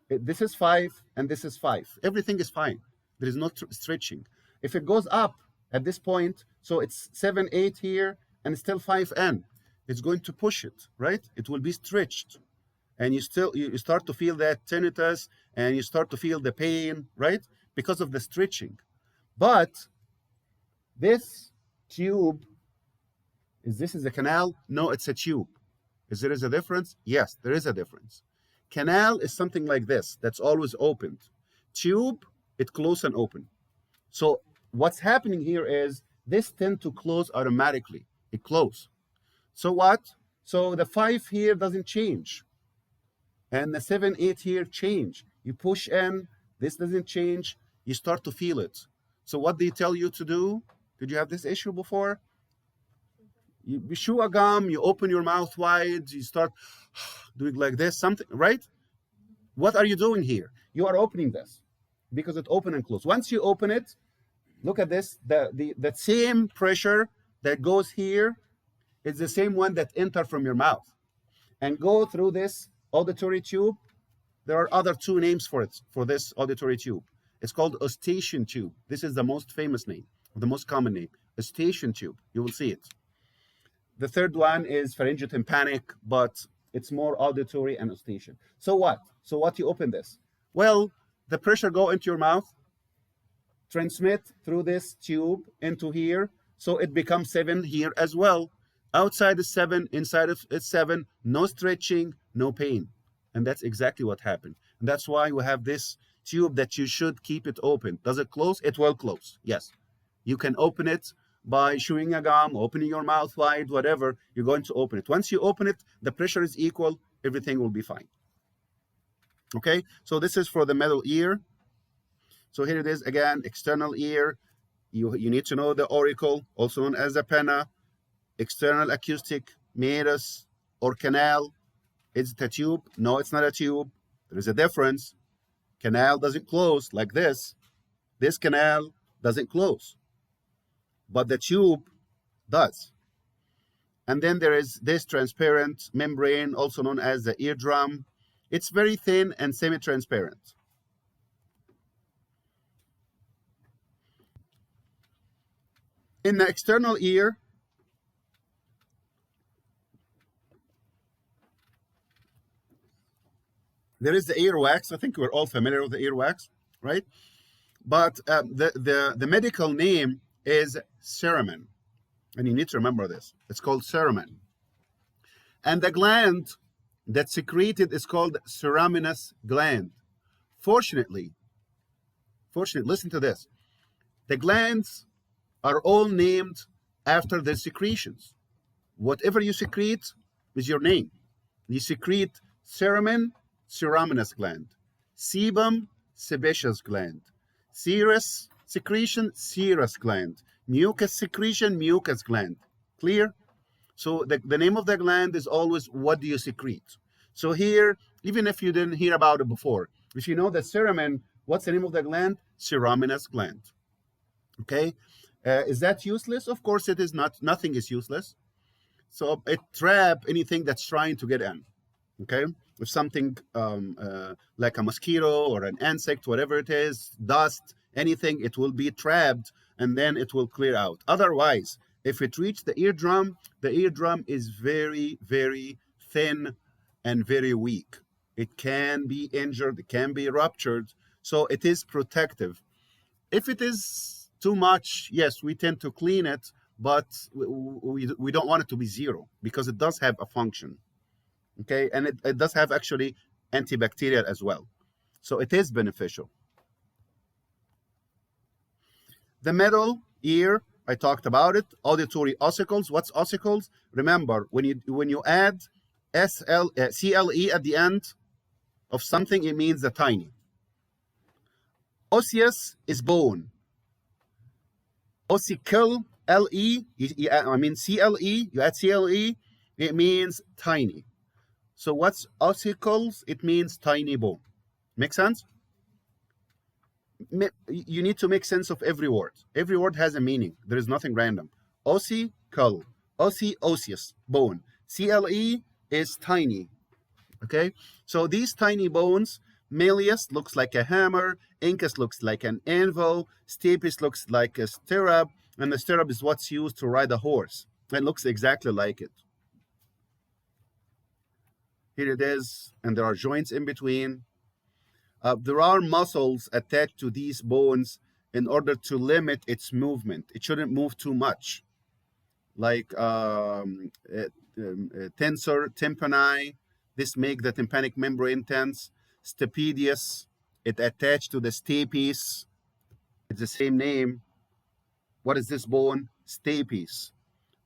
this is 5 and this is 5. Everything is fine. There is no stretching. If it goes up at this point, so it's 7, 8 here, and it's still 5N, it's going to push it, right? It will be stretched. And you start to feel that tinnitus, and you start to feel the pain, right? Because of the stretching. But this tube, this is a canal? No, it's a tube. Is there a difference? Yes, there is a difference. Canal is something like this, that's always opened. Tube, it close and open. So what's happening here is this tend to close automatically. It close. So what? So the 5 here doesn't change. And the 7, 8 here change. You push in, this doesn't change. You start to feel it. So what they tell you to do? Did you have this issue before? You chew a gum, you open your mouth wide, you start doing like this, something, right? What are you doing here? You are opening this because it open and close. Once you open it, look at this. The same pressure that goes here is the same one that enter from your mouth and go through this auditory tube. There are other 2 names for it, for this auditory tube. It's called eustachian tube. This is the most famous name, the most common name, eustachian tube. You will see it. The third one is pharyngeal tympanic, but it's more auditory and eustachian. So what? So what you open this? Well, the pressure go into your mouth, transmit through this tube into here, so it becomes 7 here as well. Outside is 7, inside of it's 7, no stretching, no pain. And that's exactly what happened. And that's why we have this tube that you should keep it open. Does it close? It will close, yes. You can open it by chewing a gum, opening your mouth wide, whatever, you're going to open it. Once you open it, the pressure is equal, everything will be fine. Okay, so this is for the middle ear. So here it is again, external ear. You need to know the auricle, also known as the pinna, external acoustic, meatus, or canal. Is it a tube? No, it's not a tube. There is a difference. Canal doesn't close like this. This canal doesn't close, but the tube does. And then there is this transparent membrane, also known as the eardrum. It's very thin and semi-transparent. In the external ear, there is the earwax. I think we're all familiar with the earwax, right? But the medical name is ceramen. And you need to remember this. It's called ceramen. And the gland that's secreted is called ceraminous gland. Fortunately, listen to this. The glands are all named after their secretions. Whatever you secrete is your name. You secrete ceramen, ceraminous gland. Sebum, sebaceous gland. Serous secretion, serous gland. Mucus secretion, mucus gland. Clear? So the name of the gland is always what do you secrete. So here, even if you didn't hear about it before, if you know that ceramen, what's the name of the gland? Ceraminous gland. Okay? Is that useless? Of course it is not. Nothing is useless. So it trap anything that's trying to get in. Okay? If something like a mosquito or an insect, whatever it is, dust, anything, it will be trapped and then it will clear out. Otherwise, if it reaches the eardrum is very, very thin and very weak. It can be injured, it can be ruptured, so it is protective. If it is too much, yes, we tend to clean it, but we don't want it to be zero because it does have a function. Okay, and it does have actually antibacterial as well. So it is beneficial. The middle ear, I talked about it. Auditory ossicles. What's ossicles? Remember, when you add CLE at the end of something, it means the tiny. Osseous is bone. Ossicle, LE, I mean CLE, you add CLE, it means tiny. So what's ossicles? It means tiny bone. Make sense? You need to make sense of every word. Every word has a meaning. There is nothing random. Ossicle, osseous, bone. CLE is tiny. Okay? So these tiny bones, malleus looks like a hammer, incus looks like an anvil, stapes looks like a stirrup, and the stirrup is what's used to ride a horse. It looks exactly like it. Here it is, and there are joints in between. There are muscles attached to these bones in order to limit its movement. It shouldn't move too much. Like tensor tympani, this makes the tympanic membrane tense. Stapedius, it attached to the stapes. It's the same name. What is this bone? Stapes.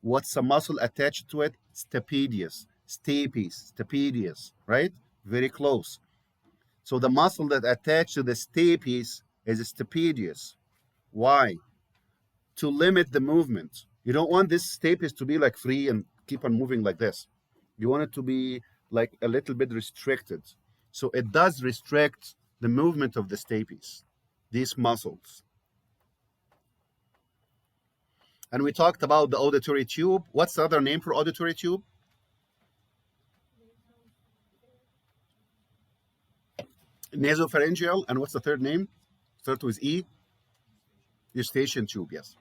What's a muscle attached to it? Stapedius, stapes, right? Very close. So the muscle that attached to the stapes is stapedius. Why? To limit the movement. You don't want this stapes to be like free and keep on moving like this. You want it to be like a little bit restricted. So it does restrict the movement of the stapes, these muscles. And we talked about the auditory tube. What's the other name for auditory tube? Nasopharyngeal. And what's the third name? Start with E. Eustachian tube, yes.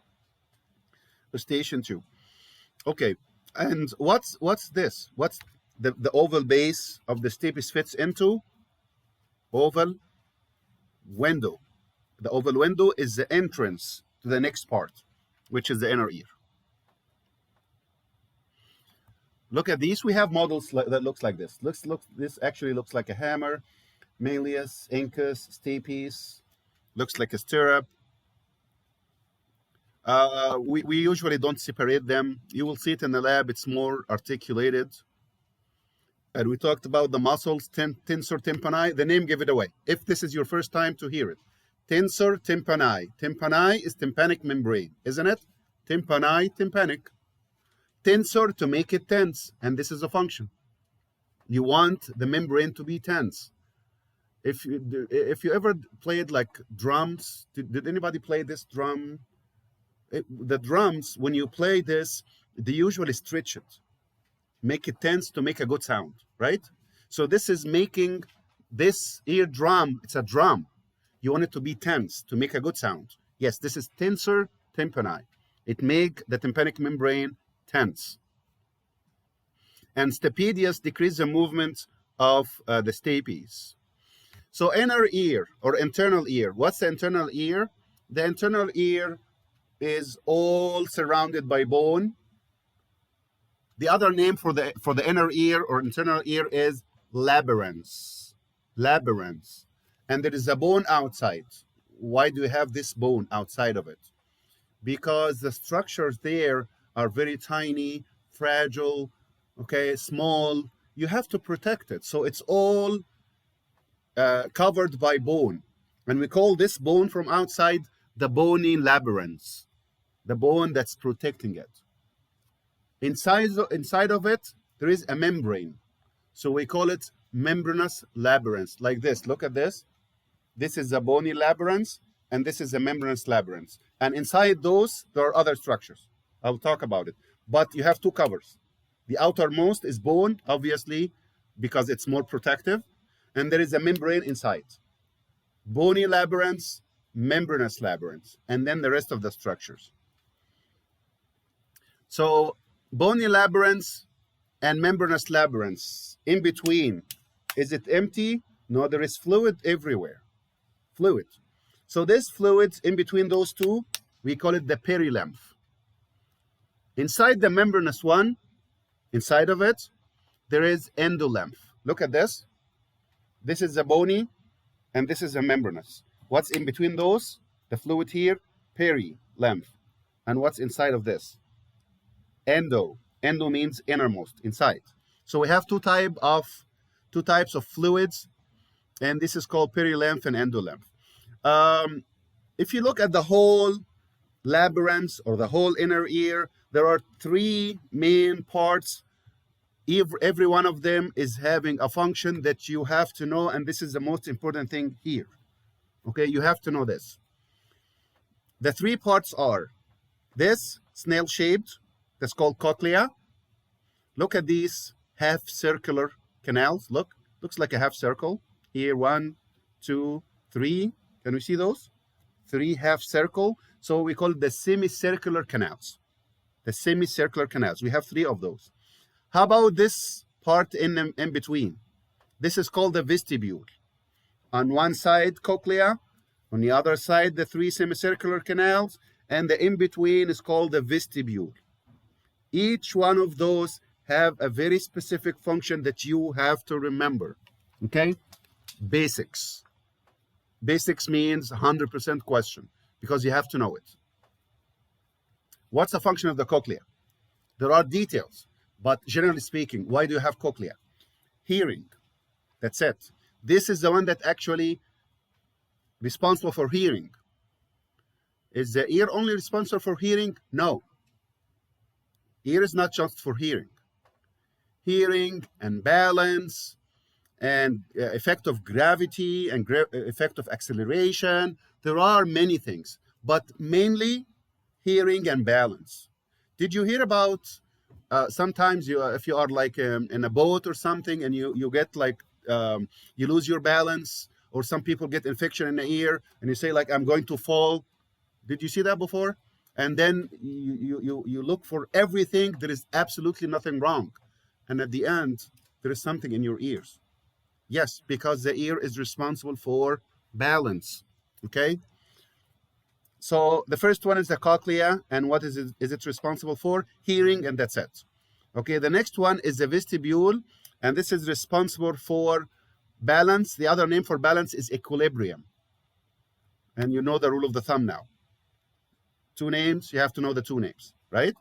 Eustachian tube. Okay. And what's this? What's the oval base of the stapes fits into? Oval window. The oval window is the entrance to the next part, which is the inner ear. Look at these. We have models that looks like this. This actually looks like a hammer. Malleus, incus, stapes. Looks like a stirrup. We usually don't separate them. You will see it in the lab. It's more articulated. And we talked about the muscles, tensor tympani. The name gave it away. If this is your first time to hear it. Tensor tympani. Tympani is tympanic membrane, isn't it? Tympani, tympanic. Tensor to make it tense, and this is a function. You want the membrane to be tense. If you ever played like drums, did anybody play this drum? The drums, when you play this, they usually stretch it, make it tense to make a good sound, right? So this is making this eardrum, it's a drum. You want it to be tense to make a good sound. Yes, this is tensor tympani. It make the tympanic membrane tense. And stapedius decrease the movement of the stapes. So inner ear or internal ear. What's the internal ear? The internal ear is all surrounded by bone. The other name for the inner ear or internal ear is labyrinth. Labyrinth. And there is a bone outside. Why do you have this bone outside of it? Because the structures there are very tiny, fragile, okay, small. You have to protect it. So it's all covered by bone. And we call this bone from outside the bony labyrinth, the bone that's protecting it. Inside of it, there is a membrane. So we call it membranous labyrinth, like this. Look at this. This is a bony labyrinth, and this is a membranous labyrinth. And inside those, there are other structures. I'll talk about it. But you have two covers. The outermost is bone, obviously, because it's more protective. And there is a membrane inside. Bony labyrinth, membranous labyrinth, and then the rest of the structures. So bony labyrinth and membranous labyrinth, in between, is it empty? No, there is fluid everywhere. Fluid. So this fluid in between those two, we call it the perilymph. Inside the membranous one, inside of it, there is endolymph. Look at this. This is a bony, and this is a membranous. What's in between those? The fluid here, perilymph. And what's inside of this? Endo. Endo means innermost, inside. So we have two types of fluids, and this is called perilymph and endolymph. If you look at the whole labyrinth or the whole inner ear, there are three main parts. Every one of them is having a function that you have to know, and this is the most important thing here. Okay, you have to know this. The three parts are this snail-shaped, that's called cochlea. Look at these half-circular canals. Look, looks like a half circle. Here, 1, 2, 3. Can we see those? 3 half circle. So we call it the semicircular canals. The semicircular canals. We have 3 of those. How about this part in between? This is called the vestibule. On one side, cochlea. On the other side, the 3 semicircular canals. And the in-between is called the vestibule. Each one of those have a very specific function that you have to remember. Okay? Basics. Basics means 100% question because you have to know it. What's the function of the cochlea? There are details, but generally speaking, why do you have cochlea? Hearing. That's it. This is the one that actually responsible for hearing. Is the ear only responsible for hearing? No. Ear is not just for hearing. Hearing and balance and effect of gravity and effect of acceleration. There are many things, but mainly hearing and balance. Did you hear about sometimes if you are like in a boat or something and you get like you lose your balance, or some people get infection in the ear and you say like I'm going to fall? Did you see that before? And then you look for everything. There is absolutely nothing wrong, and at the end there is something in your ears. Yes, because the ear is responsible for balance. Okay. So the first one is the cochlea, and what is it responsible for? Hearing, and that's it. Okay, the next one is the vestibule, and this is responsible for balance. The other name for balance is equilibrium. And you know the rule of the thumb now. Two names, you have to know the two names, right?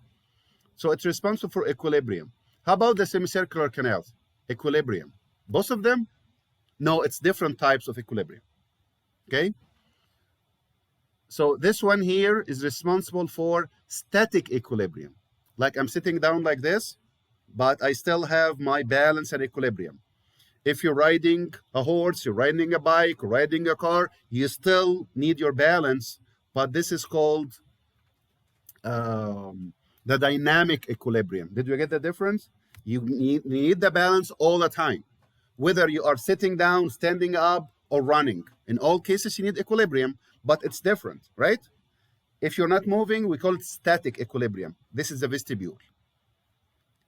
So it's responsible for equilibrium. How about the semicircular canals? Equilibrium. Both of them? No, it's different types of equilibrium. Okay? So this one here is responsible for static equilibrium. Like I'm sitting down like this, but I still have my balance and equilibrium. If you're riding a horse, you're riding a bike, riding a car, you still need your balance, but this is called the dynamic equilibrium. Did you get the difference? You need the balance all the time, whether you are sitting down, standing up, or running. In all cases, you need equilibrium, but it's different, right? If you're not moving, we call it static equilibrium. This is the vestibule.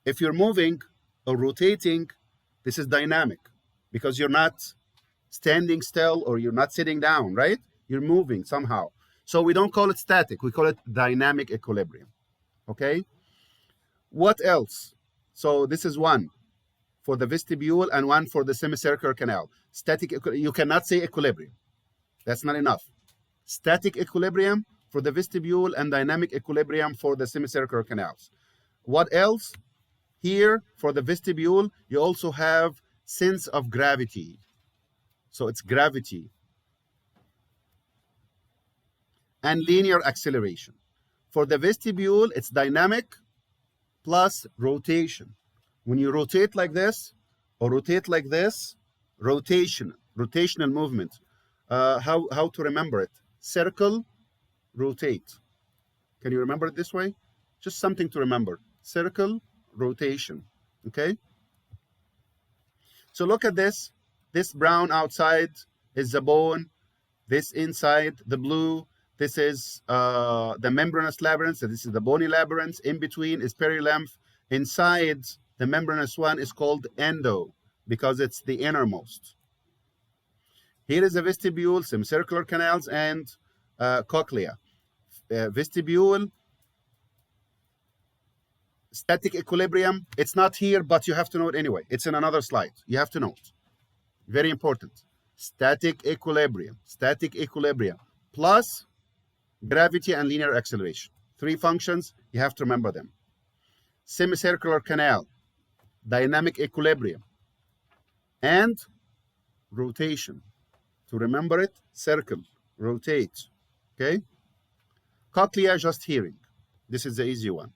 If you're moving or rotating, this is dynamic, because you're not standing still or you're not sitting down, right? You're moving somehow. So we don't call it static, we call it dynamic equilibrium. Okay? What else? So this is one for the vestibule and one for the semicircular canal. Static, you cannot say equilibrium. That's not enough. Static equilibrium for the vestibule and dynamic equilibrium for the semicircular canals. What else? Here for the vestibule, you also have sense of gravity. So it's gravity and linear acceleration. For the vestibule, it's dynamic plus rotation. When you rotate like this or rotate like this, rotational movement. How to remember it? Circle, rotate. Can you remember it this way? Just something to remember. Circle, rotation. Okay? So look at this. This brown outside is the bone. This inside, the blue, this is the membranous labyrinth. So this is the bony labyrinth. In between is perilymph. Inside the membranous one is called endo, because it's the innermost. Here is the vestibule, semicircular canals, and cochlea. Vestibule, static equilibrium. It's not here, but you have to know it anyway. It's in another slide. You have to know it. Very important. Static equilibrium, plus gravity and linear acceleration. Three functions, you have to remember them. Semicircular canal, dynamic equilibrium, and rotation. To remember it, circle, rotate. Okay? Cochlea, just hearing. This is the easy one.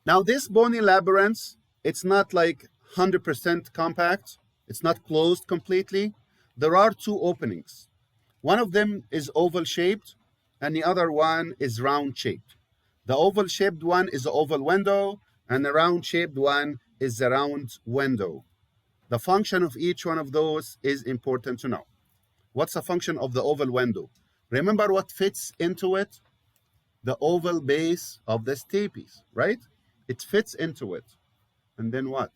Now this bony labyrinth, it's not like 100% compact. It's not closed completely. There are two openings. One of them is oval shaped and the other one is round shaped. The oval shaped one is the oval window and the round shaped one is the round window. The function of each one of those is important to know. What's the function of the oval window? Remember what fits into it? The oval base of the stapes, right? It fits into it. And then what?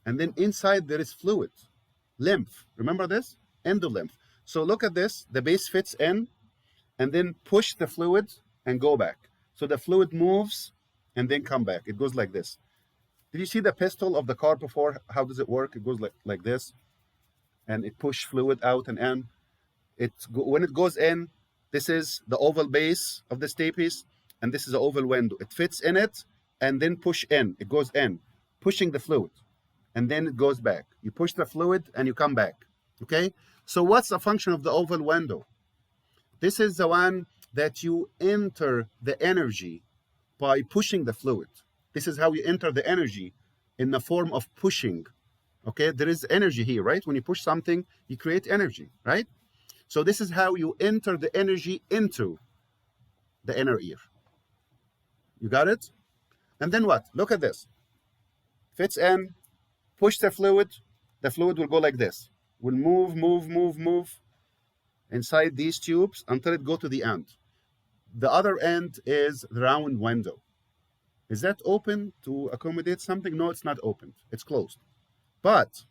And then inside there is fluid, lymph. Remember this? Endolymph. So look at this. The base fits in and then push the fluid and go back. So the fluid moves and then come back. It goes like this. Did you see the pistol of the car before? How does it work? It goes like this, and it pushes fluid out and in. When it goes in, this is the oval base of the stapes. and this is an oval window. It fits in it, and then push in. It goes in, pushing the fluid, and then it goes back. You push the fluid, and you come back. Okay? So what's the function of the oval window? This is the one that you enter the energy by pushing the fluid. This is how you enter the energy in the form of pushing. Okay, there is energy here, right? When you push something, you create energy, right? So this is how you enter the energy into the inner ear. You got it? And then what? Look at this. Fits in, push the fluid will go like this. Will move inside these tubes until it go to the end. The other end is the round window. Is that open to accommodate something? No, it's not open. It's closed. But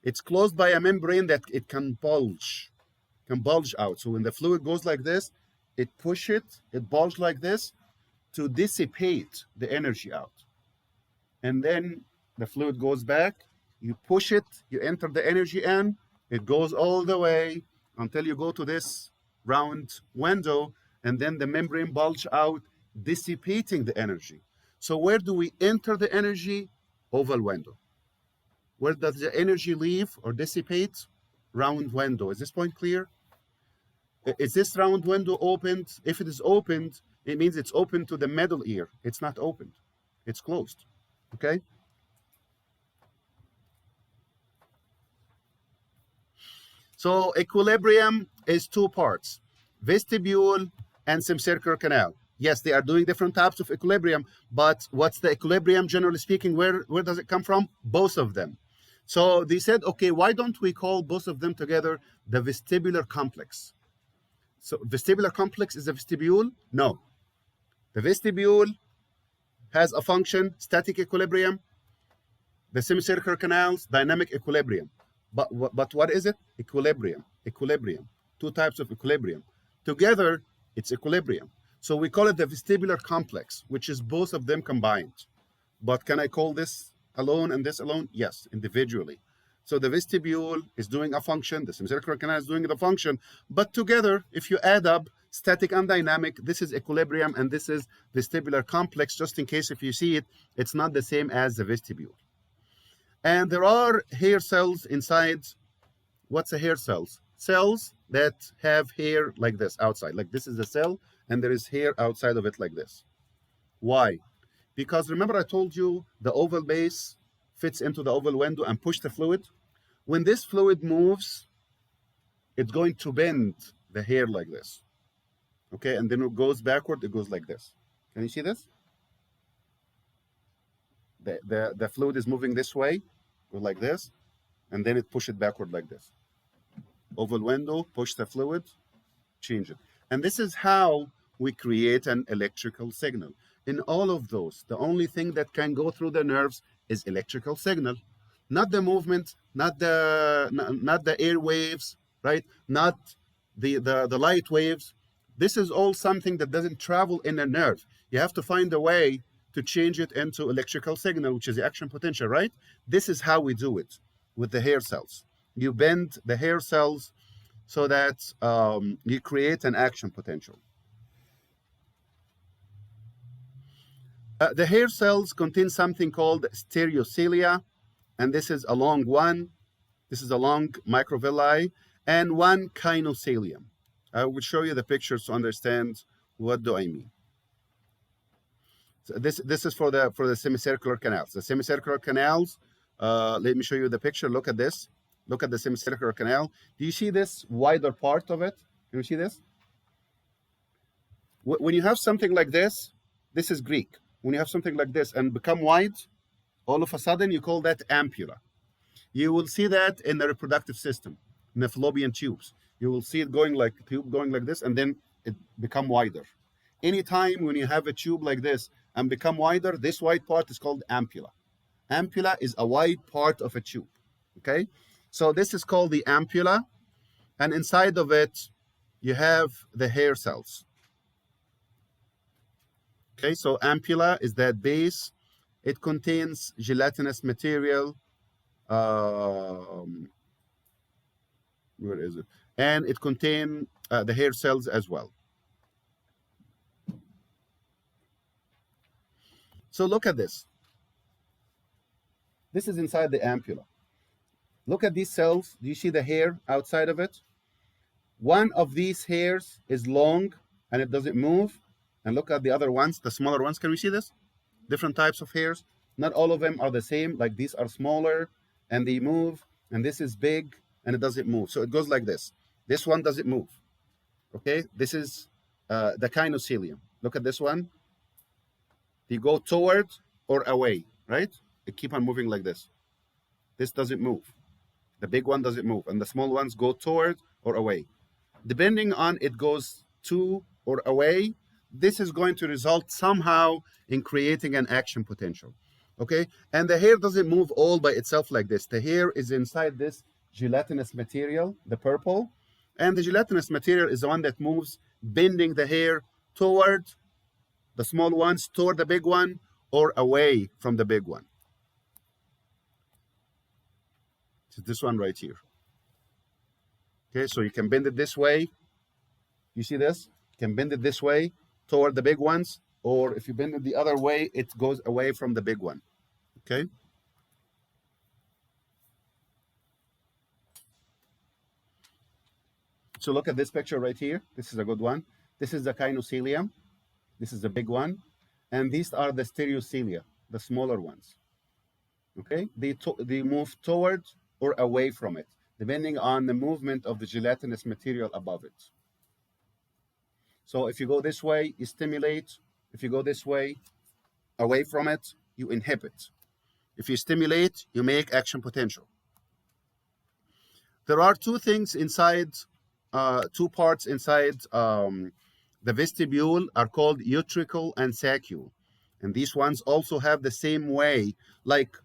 it's closed by a membrane that it can bulge out. So when the fluid goes like this, it bulge like this to dissipate the energy out. And then the fluid goes back, you push it, you enter the energy in, it goes all the way until you go to this round window, and then the membrane bulge out, dissipating the energy. So where do we enter the energy? Oval window. Where does the energy leave or dissipate? Round window. Is this point clear? Is this round window opened? If it is opened, it means it's open to the middle ear. It's not opened. It's closed. Okay? So equilibrium is two parts, vestibule and semicircular canal. Yes, they are doing different types of equilibrium, but what's the equilibrium, generally speaking? Where does it come from? Both of them. So they said, okay, why don't we call both of them together the vestibular complex? So vestibular complex is a vestibule? No. The vestibule has a function, static equilibrium. The semicircular canals, dynamic equilibrium. But what is it? Equilibrium. Two types of equilibrium. Together, it's equilibrium. So we call it the vestibular complex, which is both of them combined. But can I call this alone and this alone? Yes, individually. So the vestibule is doing a function, the semicircular canal is doing the function, but together, if you add up static and dynamic, this is equilibrium and this is vestibular complex. Just in case if you see it, it's not the same as the vestibule. And there are hair cells inside. What's a hair cells? Cells that have hair like this outside. Like this is a cell, and there is hair outside of it like this. Why? Because remember I told you the oval base fits into the oval window and push the fluid. When this fluid moves, it's going to bend the hair like this. Okay, and then it goes backward, it goes like this. Can you see this? The fluid is moving this way, go like this, and then it push it backward like this. Oval window, push the fluid, change it. And this is how we create an electrical signal. In all of those, the only thing that can go through the nerves is electrical signal, not the movement, not the air waves, right? Not the light waves. This is all something that doesn't travel in a nerve. You have to find a way to change it into electrical signal, which is the action potential, right? This is how we do it with the hair cells. You bend the hair cells so that you create an action potential. The hair cells contain something called stereocilia, and this is a long one. This is a long microvilli, and one kinocilium. I will show you the pictures to understand what do I mean. So this is for the semicircular canals. The semicircular canals, let me show you the picture. Look at this. Look at the semicircular canal. Do you see this wider part of it? Can you see this? When you have something like this is Greek. When you have something like this and become wide, all of a sudden you call that ampulla. You will see that in the reproductive system, in the fallopian tubes. You will see it going like tube going like this, and then it become wider. Anytime when you have a tube like this and become wider, this wide part is called ampulla. Ampulla is a wide part of a tube. Okay, so this is called the ampulla, and inside of it you have the hair cells. Okay, so ampulla is that base. It contains gelatinous material. Where is it? And it contains the hair cells as well. So look at this. This is inside the ampulla. Look at these cells. Do you see the hair outside of it? One of these hairs is long and it doesn't move. And look at the other ones, the smaller ones. Can we see this? Different types of hairs. Not all of them are the same. Like these are smaller and they move. And this is big and it doesn't move. So it goes like this. This one doesn't move. Okay, this is the kinocilium. Look at this one. They go toward or away, right? They keep on moving like this. This doesn't move. The big one doesn't move. And the small ones go toward or away. Depending on it goes to or away, this is going to result somehow in creating an action potential. Okay, and the hair doesn't move all by itself like this. The hair is inside this gelatinous material, the purple, and the gelatinous material is the one that moves, bending the hair toward the small ones, toward the big one, or away from the big one. So this one right here. Okay, so you can bend it this way. You see this? You can bend it this way toward the big ones, or if you bend it the other way, it goes away from the big one. Okay? So look at this picture right here. This is a good one. This is the kinocilium. This is the big one. And these are the stereocilia, the smaller ones. Okay? They move toward or away from it, depending on the movement of the gelatinous material above it. So if you go this way, you stimulate. If you go this way, away from it, you inhibit. If you stimulate, you make action potential. There are two things inside, two parts inside the vestibule are called utricle and saccule. And these ones also have the same way, like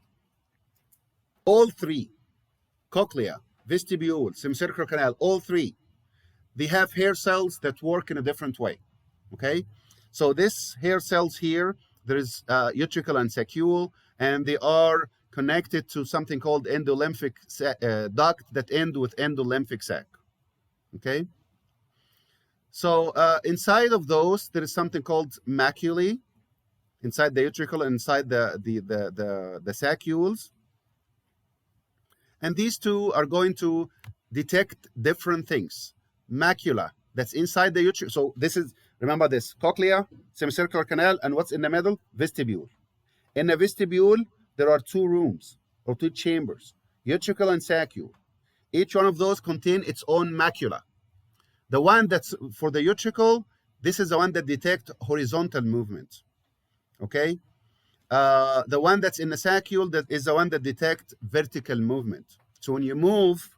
all three, cochlea, vestibule, semicircular canal, all three, they have hair cells that work in a different way, okay? So this hair cells here, there is utricle and saccule, and they are connected to something called endolymphic duct that end with endolymphic sac, okay? So inside of those, there is something called maculae, inside the utricle and inside the saccules. And these two are going to detect different things. Macula, that's inside the utricle. So this is, remember this, cochlea, semicircular canal, and what's in the middle? Vestibule. In the vestibule, there are two rooms or two chambers, utricle and saccule. Each one of those contain its own macula. The one that's for the utricle, this is the one that detects horizontal movement, okay? The one that's in the saccule, that is the one that detects vertical movement. So when you move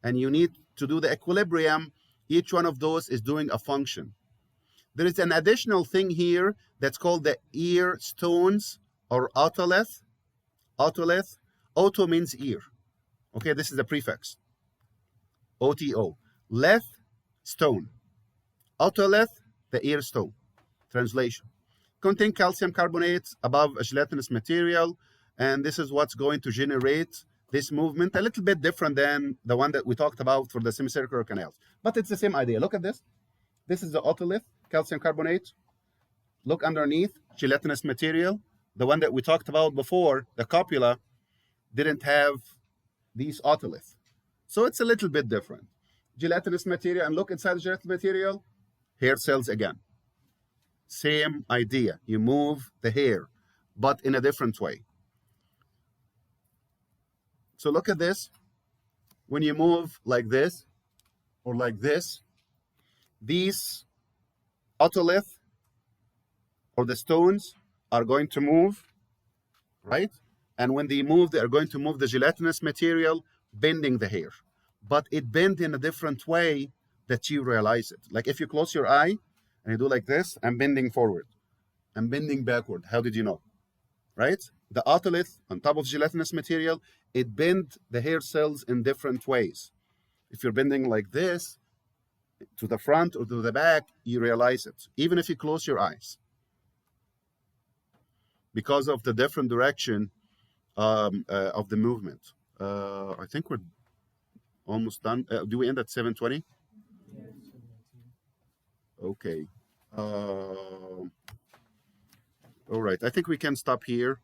and you need to do the equilibrium, each one of those is doing a function. There is an additional thing here that's called the ear stones or otolith. Otolith. Oto means ear. Okay, this is the prefix. O-T-O. Leth, stone. Otolith, the ear stone. Translation. Contain calcium carbonate above a gelatinous material, and this is what's going to generate this movement, a little bit different than the one that we talked about for the semicircular canals. But it's the same idea. Look at this. This is the otolith, calcium carbonate. Look underneath, gelatinous material. The one that we talked about before, the copula, didn't have these otolith. So it's a little bit different. Gelatinous material, and look inside the gelatinous material, hair cells again. Same idea. You move the hair, but in a different way. So look at this. When you move like this or like this, these otolith or the stones are going to move, right? And when they move, they are going to move the gelatinous material, bending the hair. But it bends in a different way that you realize it. Like if you close your eye and you do like this, I'm bending forward. I'm bending backward. How did you know? Right? The otolith on top of gelatinous material, it bends the hair cells in different ways. If you're bending like this, to the front or to the back, you realize it, even if you close your eyes. Because of the different direction of the movement. I think we're almost done. Do we end at 7:20? Okay. All right, I think we can stop here.